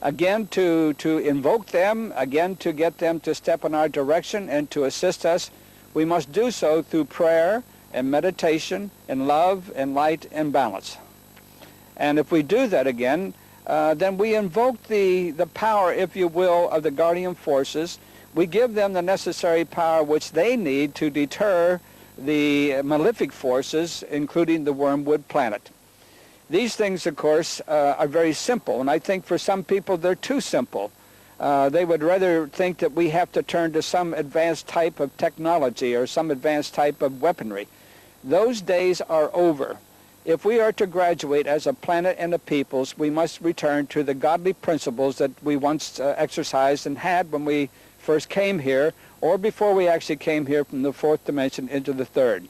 Again, to invoke them, again, to get them to step in our direction and to assist us, we must do so through prayer and meditation and love and light and balance. And if we do that again, then we invoke the power, if you will, of the guardian forces. We give them the necessary power which they need to deter the malefic forces, including the wormwood planet. These things, of course, are very simple, and I think for some people they're too simple. They would rather think that we have to turn to some advanced type of technology or some advanced type of weaponry. Those days are over. If we are to graduate as a planet and a peoples, we must return to the godly principles that we once exercised and had when we first came here, or before we actually came here from the fourth dimension into the third.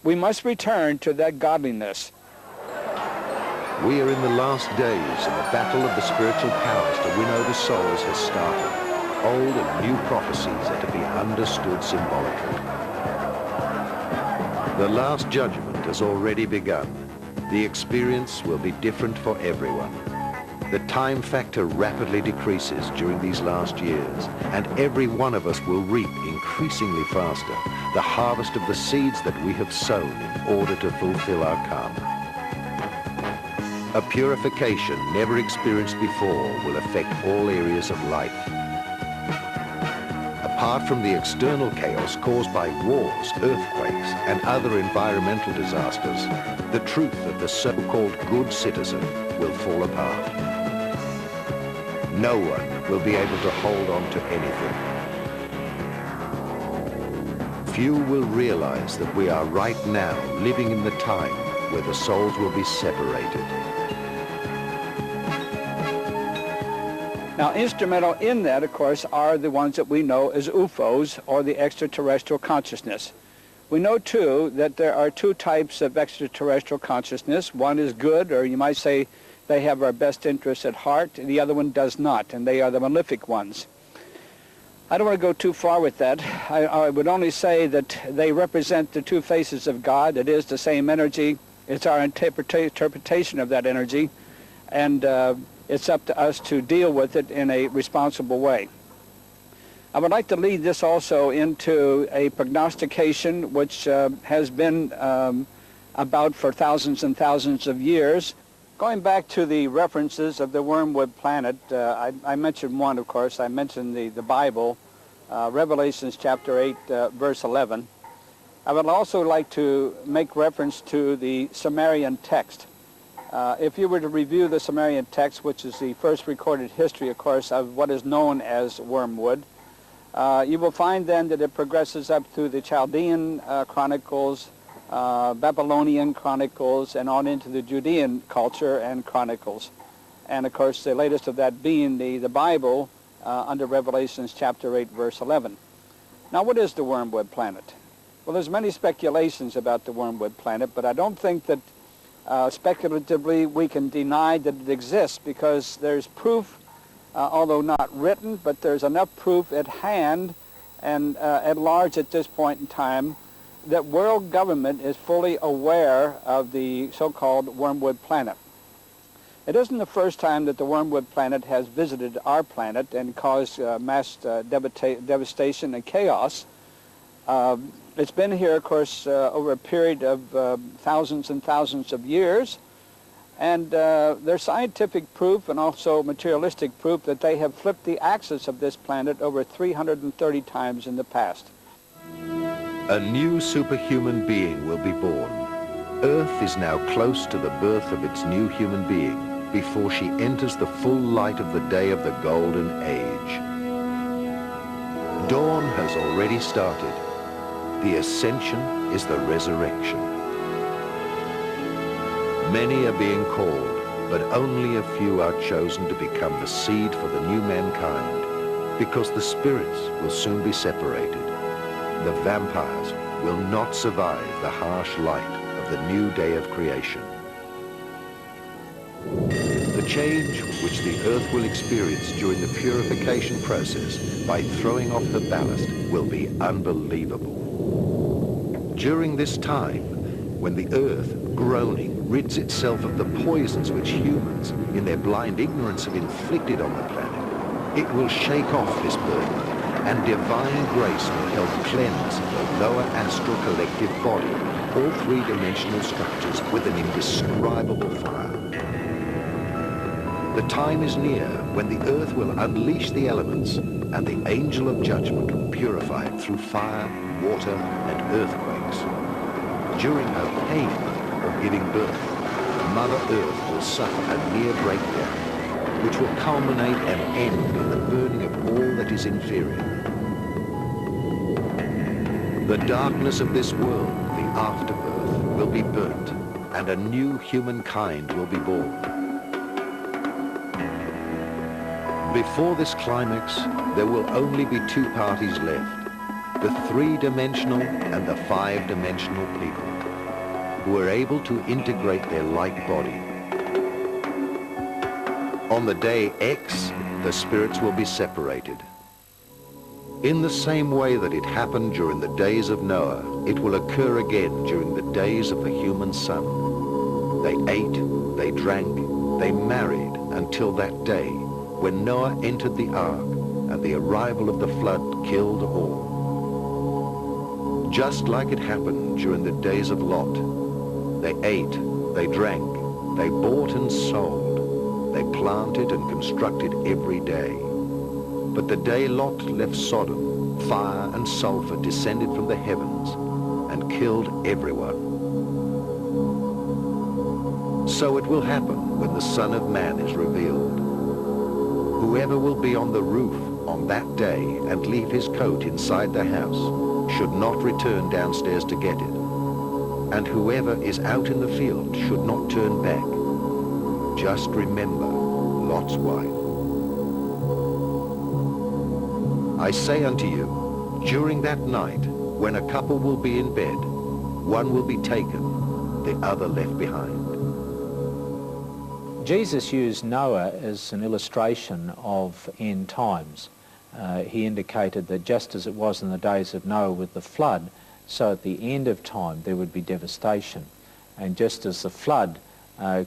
We must return to that godliness. We are in the last days, and the battle of the spiritual powers to win over souls has started. Old and new prophecies are to be understood symbolically. The Last Judgment has already begun. The experience will be different for everyone. The time factor rapidly decreases during these last years, and every one of us will reap increasingly faster the harvest of the seeds that we have sown in order to fulfill our karma. A purification never experienced before will affect all areas of life. Apart from the external chaos caused by wars, earthquakes, and other environmental disasters, the truth of the so-called good citizen will fall apart. No one will be able to hold on to anything. Few will realize that we are right now living in the time where the souls will be separated. Now, instrumental in that, of course, are the ones that we know as UFOs, or the extraterrestrial consciousness. We know, too, that there are two types of extraterrestrial consciousness. One is good, or you might say they have our best interests at heart. The other one does not, and they are the malefic ones. I don't want to go too far with that. I would only say that they represent the two faces of God. It is the same energy. It's our interpretation of that energy, and it's up to us to deal with it in a responsible way. I would like to lead this also into a prognostication which has been about for thousands and thousands of years. Going back to the references of the wormwood planet, I mentioned one, of course. I mentioned the Bible, Revelations chapter 8, verse 11. I would also like to make reference to the Sumerian text. If you were to review the Sumerian text, which is the first recorded history, of course, of what is known as wormwood, you will find then that it progresses up through the Chaldean chronicles, Babylonian chronicles, and on into the Judean culture and chronicles. And, of course, the latest of that being the Bible under Revelations chapter 8, verse 11. Now, what is the wormwood planet? Well, there's many speculations about the wormwood planet, but I don't think that speculatively we can deny that it exists, because there's proof, although not written, but there's enough proof at hand and at large at this point in time that world government is fully aware of the so-called wormwood planet. It isn't the first time that the wormwood planet has visited our planet and caused mass devastation and chaos. It's been here, of course, over a period of thousands and thousands of years, And there's scientific proof and also materialistic proof that they have flipped the axis of this planet over 330 times in the past. A new superhuman being will be born. Earth is now close to the birth of its new human being before she enters the full light of the day of the golden age. Dawn has already started. The ascension is the resurrection. Many are being called, but only a few are chosen to become the seed for the new mankind, because the spirits will soon be separated. The vampires will not survive the harsh light of the new day of creation. The change which the earth will experience during the purification process by throwing off her ballast will be unbelievable. During this time, when the earth, groaning, rids itself of the poisons which humans, in their blind ignorance, have inflicted on the planet, it will shake off this burden, and divine grace will help cleanse the lower astral collective body, all three-dimensional structures, with an indescribable fire. The time is near when the earth will unleash the elements, and the angel of judgment will purify it through fire, water, and earthquakes. During her pain of giving birth, Mother Earth will suffer a near breakdown, which will culminate and end in the burning of all that is inferior. The darkness of this world, the afterbirth, will be burnt, and a new humankind will be born. Before this climax, there will only be two parties left, the three-dimensional and the five-dimensional people, who are able to integrate their like body. On the day X, the spirits will be separated. In the same way that it happened during the days of Noah, it will occur again during the days of the human son. They ate, they drank, they married until that day when Noah entered the ark and the arrival of the flood killed all. Just like it happened during the days of Lot, they ate, they drank, they bought and sold, they planted and constructed every day. But the day Lot left Sodom, fire and sulfur descended from the heavens and killed everyone. So it will happen when the Son of Man is revealed. Whoever will be on the roof on that day and leave his coat inside the house should not return downstairs to get it. And whoever is out in the field should not turn back. Just remember Lot's wife. I say unto you, during that night, when a couple will be in bed, one will be taken, the other left behind. Jesus used Noah as an illustration of end times. He indicated that just as it was in the days of Noah with the flood, so at the end of time there would be devastation. And just as the flood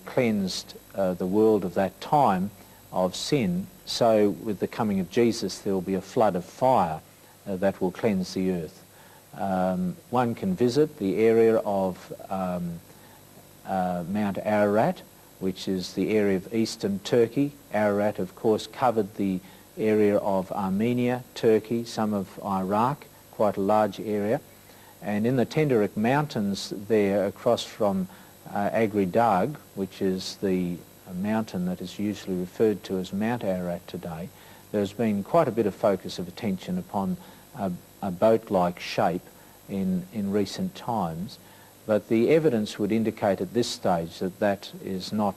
cleansed the world of that time of sin, so with the coming of Jesus there will be a flood of fire that will cleanse the earth. One can visit the area of Mount Ararat, which is the area of eastern Turkey. Ararat, of course, covered the area of Armenia, Turkey, some of Iraq, quite a large area. And in the Tenderek Mountains there, across from Agridag, which is the mountain that is usually referred to as Mount Ararat today, there's been quite a bit of focus of attention upon a boat-like shape in recent times. But the evidence would indicate at this stage that that is not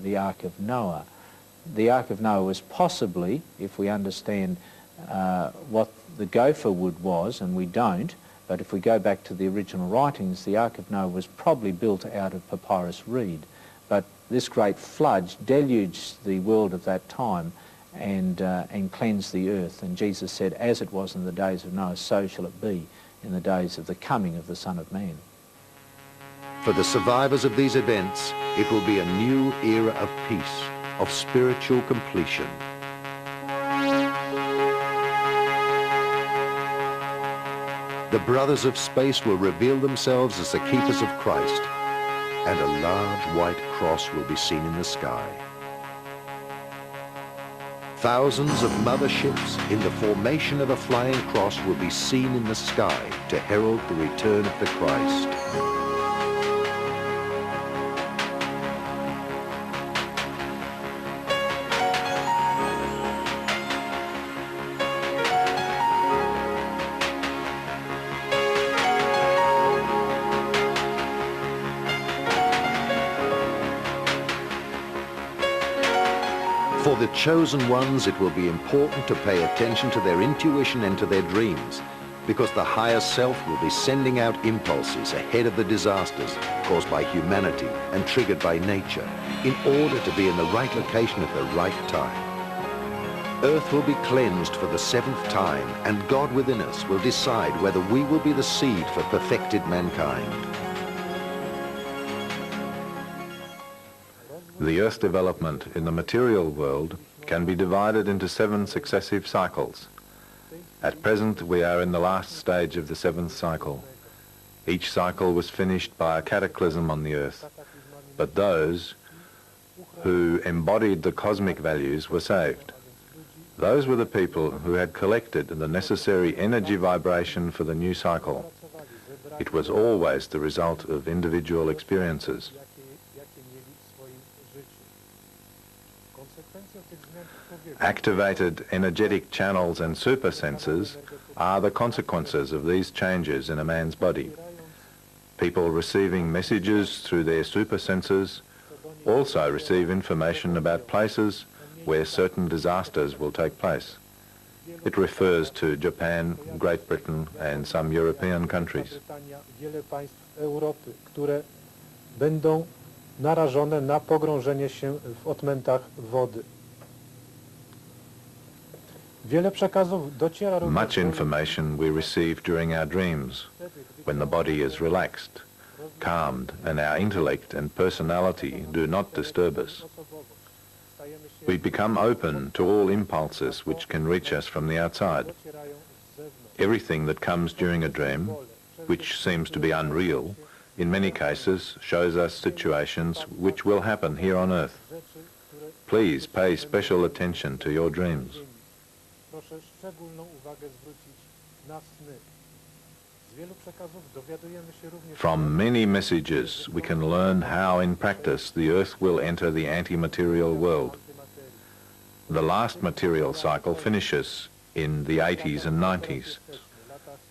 the Ark of Noah. The Ark of Noah was possibly, if we understand what the gopher wood was, and we don't, but if we go back to the original writings, the Ark of Noah was probably built out of papyrus reed. But this great flood deluged the world of that time and cleansed the earth. And Jesus said, as it was in the days of Noah, so shall it be in the days of the coming of the Son of Man. For the survivors of these events, it will be a new era of peace, of spiritual completion. The brothers of space will reveal themselves as the keepers of Christ. and a large white cross will be seen in the sky. Thousands of motherships in the formation of a flying cross will be seen in the sky to herald the return of the Christ. For the chosen ones, it will be important to pay attention to their intuition and to their dreams, because the higher self will be sending out impulses ahead of the disasters caused by humanity and triggered by nature, in order to be in the right location at the right time. Earth will be cleansed for the 7th time, and God within us will decide whether we will be the seed for perfected mankind. The Earth's development in the material world can be divided into 7 successive cycles. At present, we are in the last stage of the 7th cycle. Each cycle was finished by a cataclysm on the Earth, but those who embodied the cosmic values were saved. Those were the people who had collected the necessary energy vibration for the new cycle. It was always the result of individual experiences. Activated energetic channels and super senses are the consequences of these changes in a man's body. People receiving messages through their super senses also receive information about places where certain disasters will take place. It refers to Japan, Great Britain and some European countries. Będą narażone na pogrążenie się w odmętach wody. Much information we receive during our dreams, when the body is relaxed, calmed, and our intellect and personality do not disturb us. We become open to all impulses which can reach us from the outside. Everything that comes during a dream, which seems to be unreal, in many cases shows us situations which will happen here on Earth. Please pay special attention to your dreams. Proszę szczególną uwagę zwrócić na sny. Z wielu przekazów dowiadujemy się również... From many messages we can learn how in practice the Earth will enter the anti-material world. The last material cycle finishes in the 80s and 90s.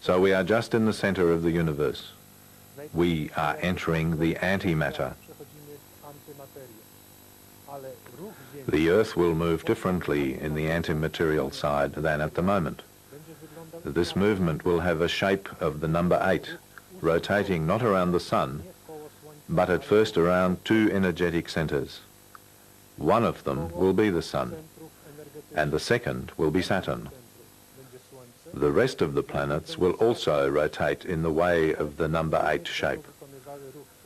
So we are just in the center of the universe. We are entering the antimatter. The Earth will move differently in the anti-material side than at the moment. This movement will have a shape of the number 8, rotating not around the Sun, but at first around 2 energetic centers. One of them will be the Sun, and the second will be Saturn. The rest of the planets will also rotate in the way of the number 8 shape,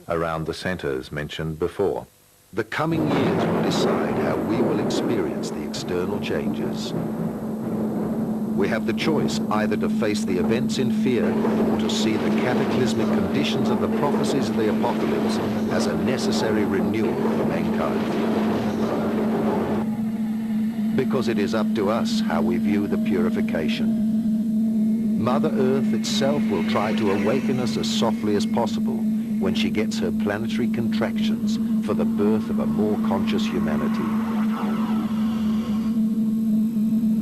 around the centers mentioned before. The coming years will decide how we will experience the external changes. We have the choice either to face the events in fear or to see the cataclysmic conditions of the prophecies of the apocalypse as a necessary renewal for mankind. Because it is up to us how we view the purification. Mother Earth itself will try to awaken us as softly as possible when she gets her planetary contractions for the birth of a more conscious humanity.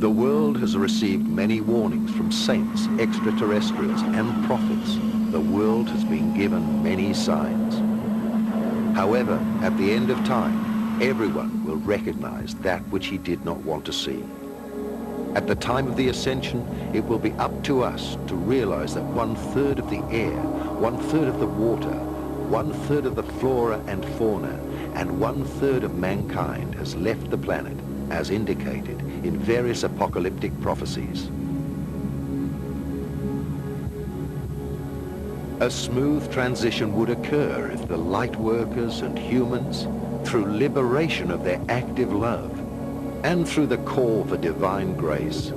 The world has received many warnings from saints, extraterrestrials, and prophets. The world has been given many signs. However, at the end of time, everyone will recognize that which he did not want to see. At the time of the ascension, it will be up to us to realize that 1/3 of the air, 1/3 of the water, 1/3 of the flora and fauna, and 1/3 of mankind has left the planet, as indicated in various apocalyptic prophecies. A smooth transition would occur if the light workers and humans, through liberation of their active love, and through the call for divine grace,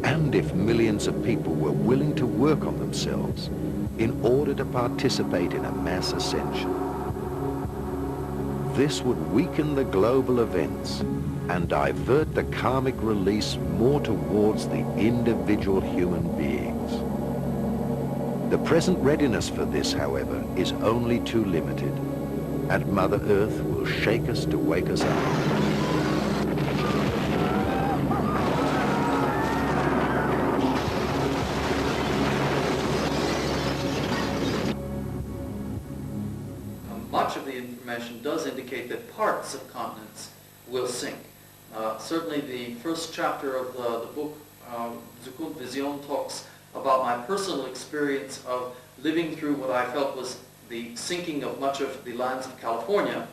and if millions of people were willing to work on themselves in order to participate in a mass ascension. this would weaken the global events and divert the karmic release more towards the individual human beings. The present readiness for this, however, is only too limited, and Mother Earth will shake us to wake us up. Much of the information does indicate that parts of continents will sink. Certainly the first chapter of the book, Zukunft-Vision, talks about my personal experience of living through what I felt was the sinking of much of the lands of California.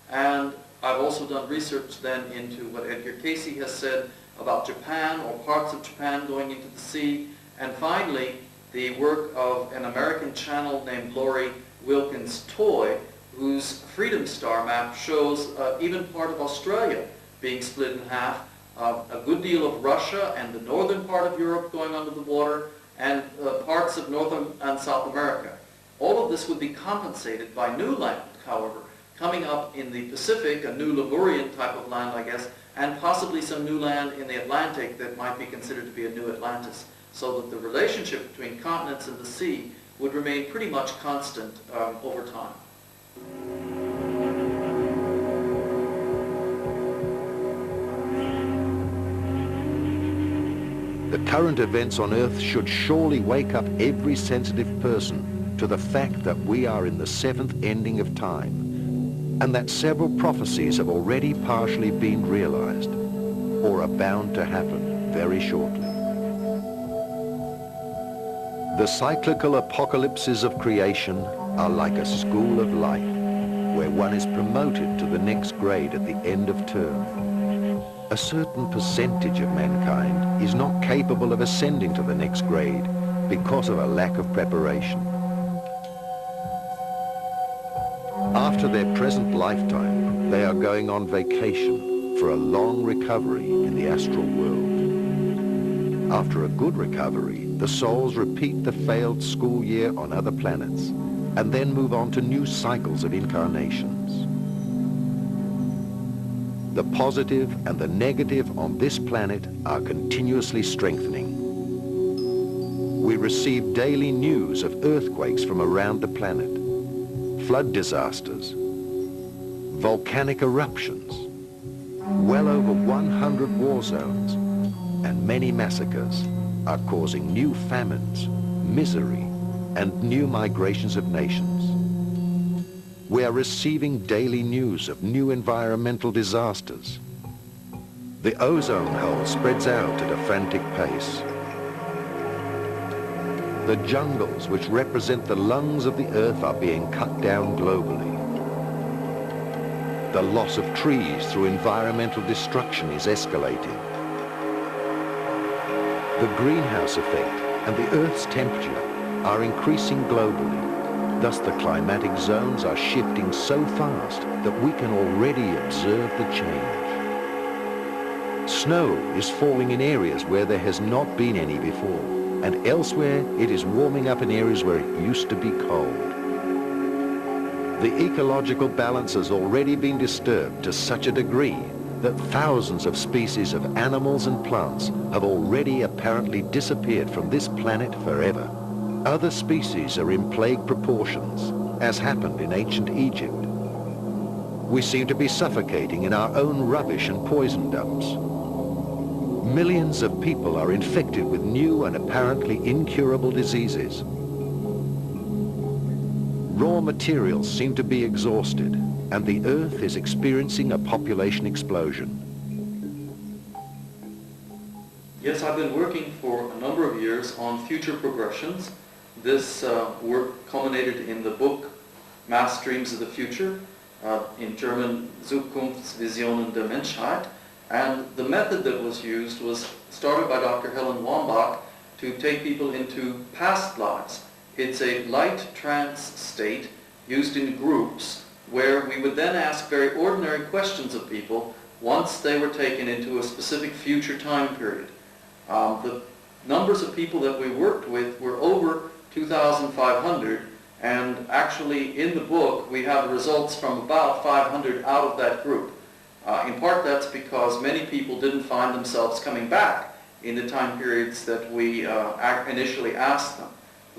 And I've also done research then into what Edgar Cayce has said about Japan, or parts of Japan going into the sea. And finally, the work of an American channel named Lori Wilkins Toy, whose Freedom Star map shows even part of Australia being split in half, a good deal of Russia and the northern part of Europe going under the water, and parts of North and South America. All of this would be compensated by new land, however, coming up in the Pacific, a new Lemurian type of land, I guess, and possibly some new land in the Atlantic that might be considered to be a new Atlantis, so that the relationship between continents and the sea would remain pretty much constant over time. The current events on Earth should surely wake up every sensitive person to the fact that we are in the seventh ending of time, and that several prophecies have already partially been realized, or are bound to happen very shortly. The cyclical apocalypses of creation are like a school of life, where one is promoted to the next grade at the end of term. A certain percentage of mankind is not capable of ascending to the next grade because of a lack of preparation. After their present lifetime, they are going on vacation for a long recovery in the astral world. After a good recovery, the souls repeat the failed school year on other planets and then move on to new cycles of incarnations. The positive and the negative on this planet are continuously strengthening. We receive daily news of earthquakes from around the planet, flood disasters, volcanic eruptions, well over 100 war zones, and many massacres are causing new famines, misery, and new migrations of nations. We are receiving daily news of new environmental disasters. The ozone hole spreads out at a frantic pace. The jungles which represent the lungs of the earth are being cut down globally. The loss of trees through environmental destruction is escalating. The greenhouse effect and the Earth's temperature are increasing globally. Thus, the climatic zones are shifting so fast that we can already observe the change. Snow is falling in areas where there has not been any before, and elsewhere it is warming up in areas where it used to be cold. The ecological balance has already been disturbed to such a degree that thousands of species of animals and plants have already apparently disappeared from this planet forever. Other species are in plague proportions, as happened in ancient Egypt. We seem to be suffocating in our own rubbish and poison dumps. Millions of people are infected with new and apparently incurable diseases. Raw materials seem to be exhausted, and the Earth is experiencing a population explosion. Yes, I've been working for a number of years on future progressions. This work culminated in the book Mass Streams of the Future, in German Zukunftsvisionen der Menschheit, and the method that was used was started by Dr. Helen Wambach to take people into past lives. It's a light trance state used in groups where we would then ask very ordinary questions of people once they were taken into a specific future time period. The numbers of people that we worked with were over 2,500, And actually, in the book, we have the results from about 500 out of that group. In part, that's because many people didn't find themselves coming back in the time periods that we initially asked them.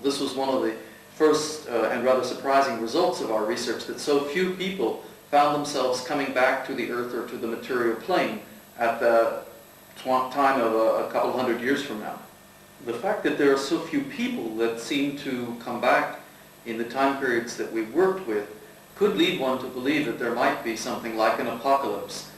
This was one of the first and rather surprising results of our research, that so few people found themselves coming back to the earth or to the material plane at the time of a couple hundred years from now. The fact that there are so few people that seem to come back in the time periods that we worked with could lead one to believe that there might be something like an apocalypse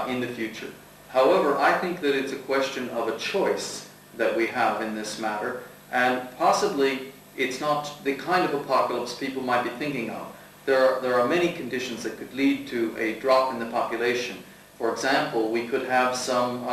in the future. However, I think that it's a question of a choice that we have in this matter, and possibly it's not the kind of apocalypse people might be thinking of. There are many conditions that could lead to a drop in the population. For example, we could have some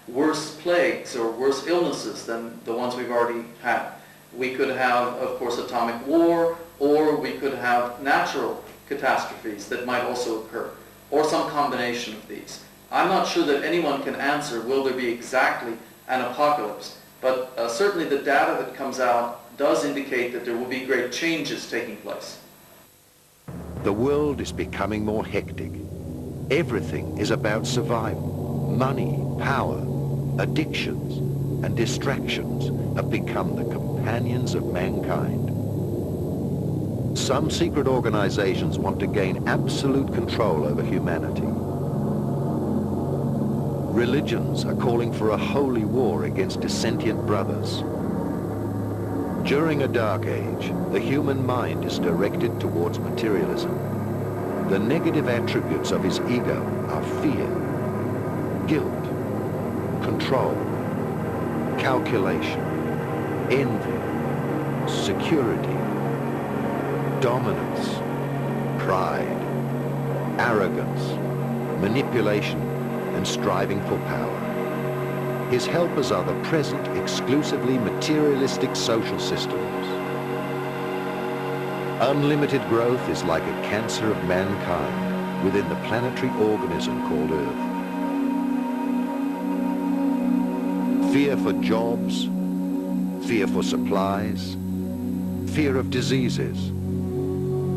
worse plagues or worse illnesses than the ones we've already had. We could have, of course, atomic war, or we could have natural catastrophes that might also occur, or some combination of these. I'm not sure that anyone can answer, will there be exactly an apocalypse? But certainly the data that comes out does indicate that there will be great changes taking place. The world is becoming more hectic. Everything is about survival. Money, power, addictions, and distractions have become the companions of mankind. Some secret organizations want to gain absolute control over humanity. Religions are calling for a holy war against dissentient brothers. During a dark age, the human mind is directed towards materialism. The negative attributes of his ego are fear, guilt, control, calculation, envy, security, dominance, pride, arrogance, manipulation, and striving for power. His helpers are the present, exclusively materialistic social systems. Unlimited growth is like a cancer of mankind within the planetary organism called Earth. Fear for jobs, fear for supplies, fear of diseases.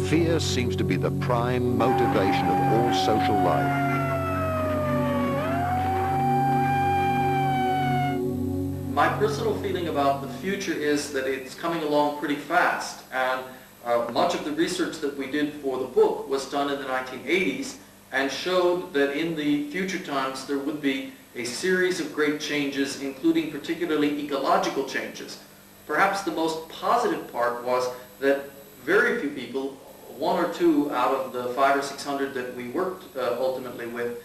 Fear seems to be the prime motivation of all social life. My personal feeling about the future is that it's coming along pretty fast, and much of the research that we did for the book was done in the 1980s and showed that in the future times there would be a series of great changes, including particularly ecological changes. Perhaps the most positive part was that very few people, one or two out of the 500 or 600 that we worked ultimately with,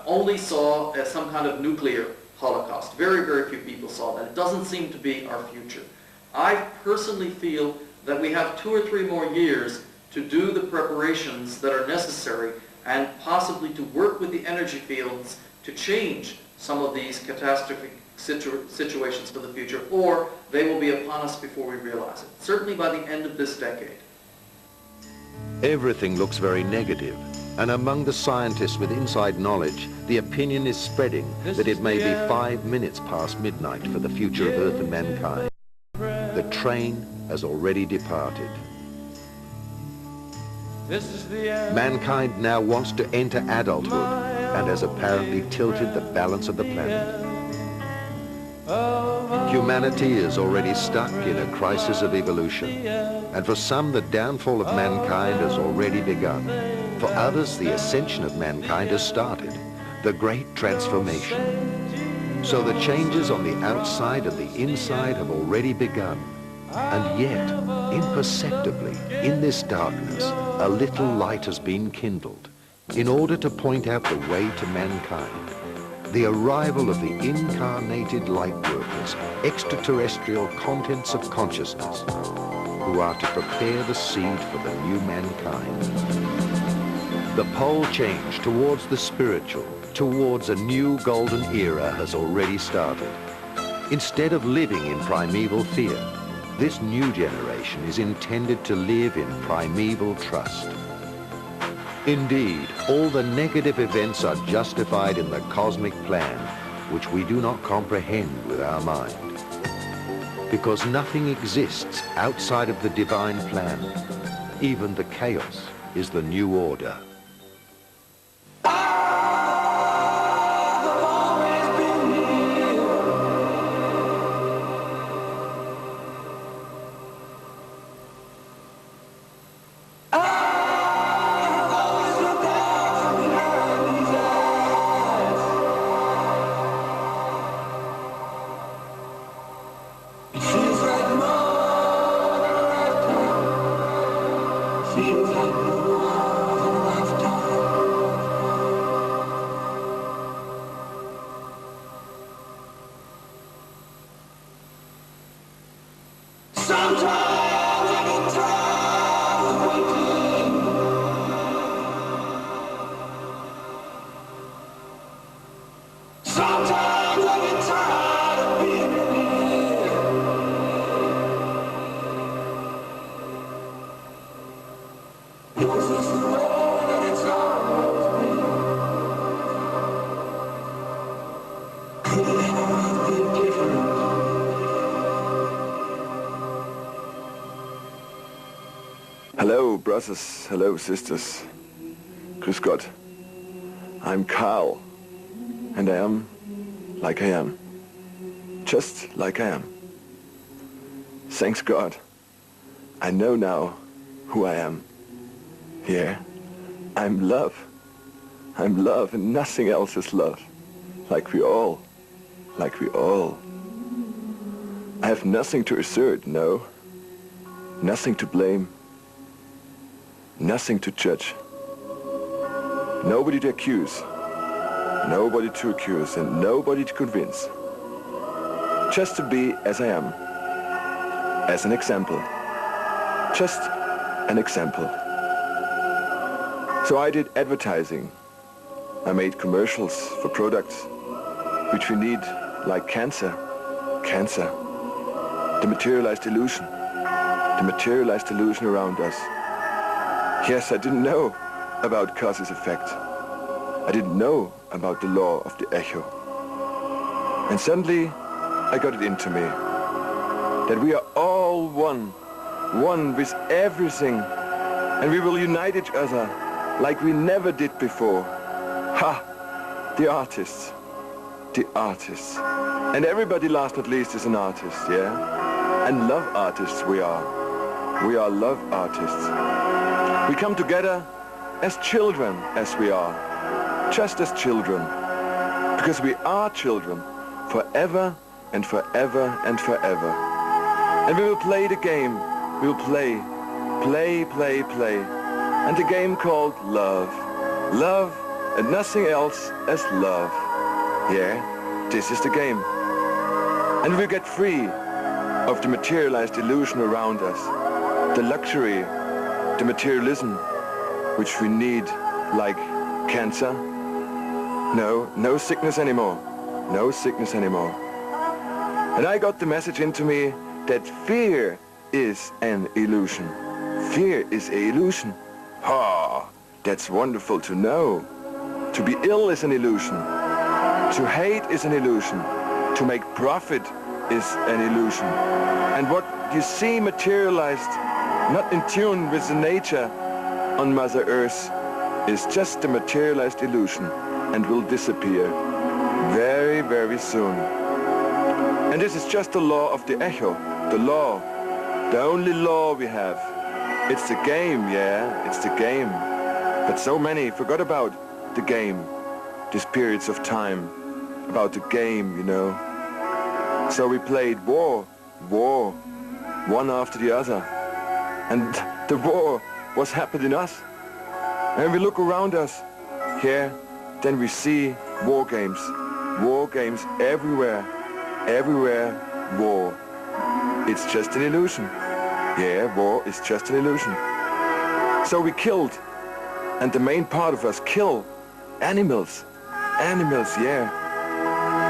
only saw some kind of nuclear holocaust. Very, very few people saw that. It doesn't seem to be our future. I personally feel that we have 2 or 3 more years to do the preparations that are necessary and possibly to work with the energy fields to change some of these catastrophic situations for the future, or they will be upon us before we realize it. Certainly by the end of this decade. Everything looks very negative, and among the scientists with inside knowledge, the opinion is spreading that it may be 5 minutes past midnight for the future of Earth and mankind. The train has already departed. Mankind now wants to enter adulthood and has apparently tilted the balance of the planet. Humanity is already stuck in a crisis of evolution, and for some the downfall of mankind has already begun. For others, the ascension of mankind has started, the great transformation. So the changes on the outside and the inside have already begun. And yet, imperceptibly, in this darkness, a little light has been kindled in order to point out the way to mankind. The arrival of the incarnated light workers, extraterrestrial contents of consciousness, who are to prepare the seed for the new mankind. The pole change towards the spiritual, towards a new golden era has already started. Instead of living in primeval fear, this new generation is intended to live in primeval trust. Indeed, all the negative events are justified in the cosmic plan, which we do not comprehend with our mind. because nothing exists outside of the divine plan. Even the chaos is the new order. Hello, brothers. Hello, sisters. Grüß Gott. I'm Karl, and I am like I am. Just like I am. Thanks God. I know now who I am. Yeah, I'm love. I'm love, and nothing else is love. Like we all. Like we all. I have nothing to assert, no. Nothing to blame. Nothing to judge. Nobody to accuse. Nobody to accuse and nobody to convince. Just to be as I am. As an example. Just an example. So I did advertising. I made commercials for products which we need, like cancer. Cancer. The materialized illusion. The materialized illusion around us. Yes, I didn't know about causes effect. I didn't know about the law of the echo. And suddenly I got it into me that we are all one, one with everything, and we will unite each other like we never did before. Ha! The artists. The artists. And everybody last not least is an artist, yeah? And love artists we are. We are love artists. We come together as children, as we are. Just as children. Because we are children. Forever and forever and forever. And we will play the game. We will play. Play, play, play. And the game called love. Love and nothing else as love. Yeah, this is the game. And we'll get free of the materialized illusion around us. The luxury, the materialism, which we need, like cancer. No, no sickness anymore. No sickness anymore. And I got the message into me that fear is an illusion. Fear is an illusion. Ah, that's wonderful to know. To be ill is an illusion. To hate is an illusion. To make profit is an illusion. And what you see materialized, not in tune with the nature on Mother Earth, is just a materialized illusion and will disappear very, very soon. And this is just the law of the echo, the law, the only law we have. It's the game, yeah, it's the game. But so many forgot about the game, these periods of time, about the game, you know. So we played war, one after the other. And the war was happening us. And we look around us, here, then we see war games everywhere, everywhere, war. It's just an illusion. Yeah, war is just an illusion. So we killed, and the main part of us kill animals, yeah.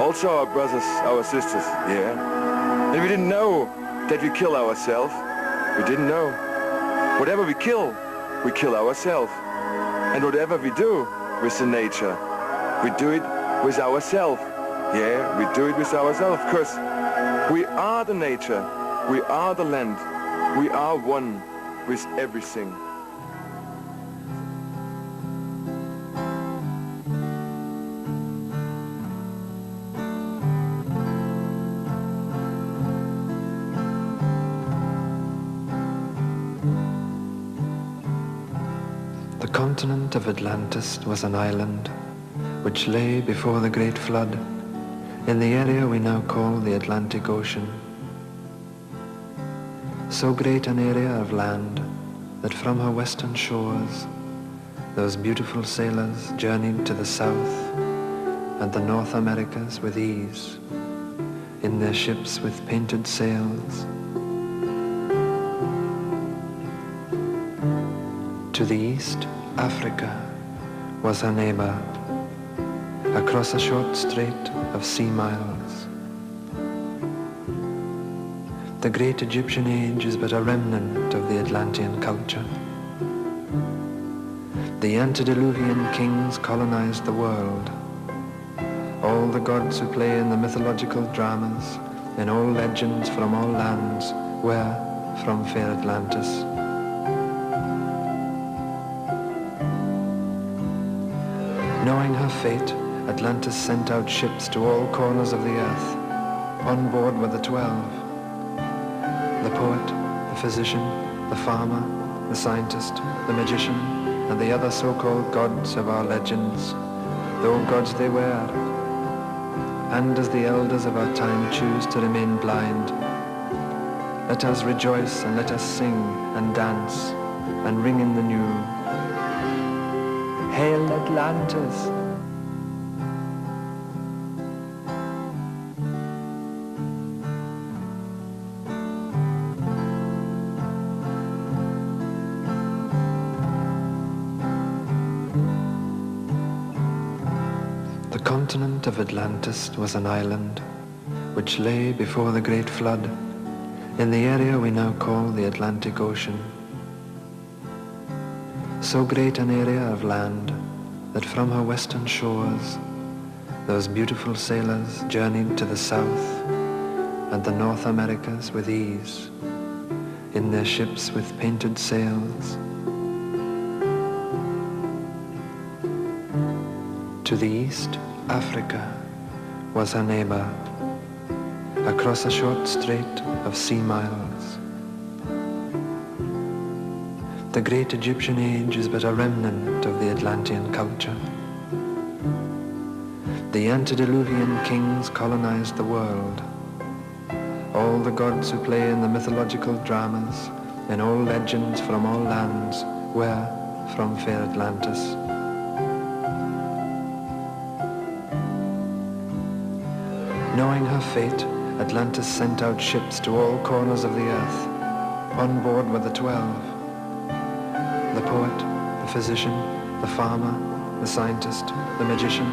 Also our brothers, our sisters, yeah. And we didn't know that we kill ourselves. We didn't know. Whatever we kill ourselves. And whatever we do with the nature, we do it with ourselves. Yeah, we do it with ourselves. Of course, We are the nature, we are the land, we are one with everything. The continent of Atlantis was an island which lay before the great flood in the area we now call the Atlantic Ocean. So great an area of land that from her western shores those beautiful sailors journeyed to the south and the North Americas with ease in their ships with painted sails. To the east, Africa was her neighbor, across a short strait of sea miles. The great Egyptian age is but a remnant of the Atlantean culture. The antediluvian kings colonized the world. All the gods who play in the mythological dramas, in all legends from all lands, were from fair Atlantis. Knowing her fate, Atlantis sent out ships to all corners of the earth. On board were the 12. The poet, the physician, the farmer, the scientist, the magician, and the other so-called gods of our legends, though gods they were. And as the elders of our time choose to remain blind, let us rejoice and let us sing and dance and ring in the new. Hail Atlantis! The continent of Atlantis was an island which lay before the great flood in the area we now call the Atlantic Ocean. So great an area of land that from her western shores those beautiful sailors journeyed to the south and the North Americas with ease in their ships with painted sails. To the east, Africa was her neighbor, across a short strait of sea miles. The great Egyptian age is but a remnant of the Atlantean culture. The antediluvian kings colonized the world. All the gods who play in the mythological dramas, in all legends from all lands, were from fair Atlantis. Knowing her fate, Atlantis sent out ships to all corners of the earth. On board were the 12. The poet, the physician, the farmer, the scientist, the magician,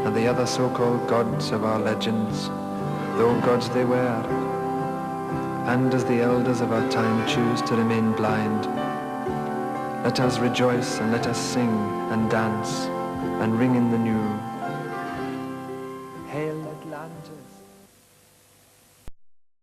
and the other so-called gods of our legends, though gods they were. And as the elders of our time choose to remain blind, let us rejoice and let us sing and dance and ring in the new. Hail Atlantis!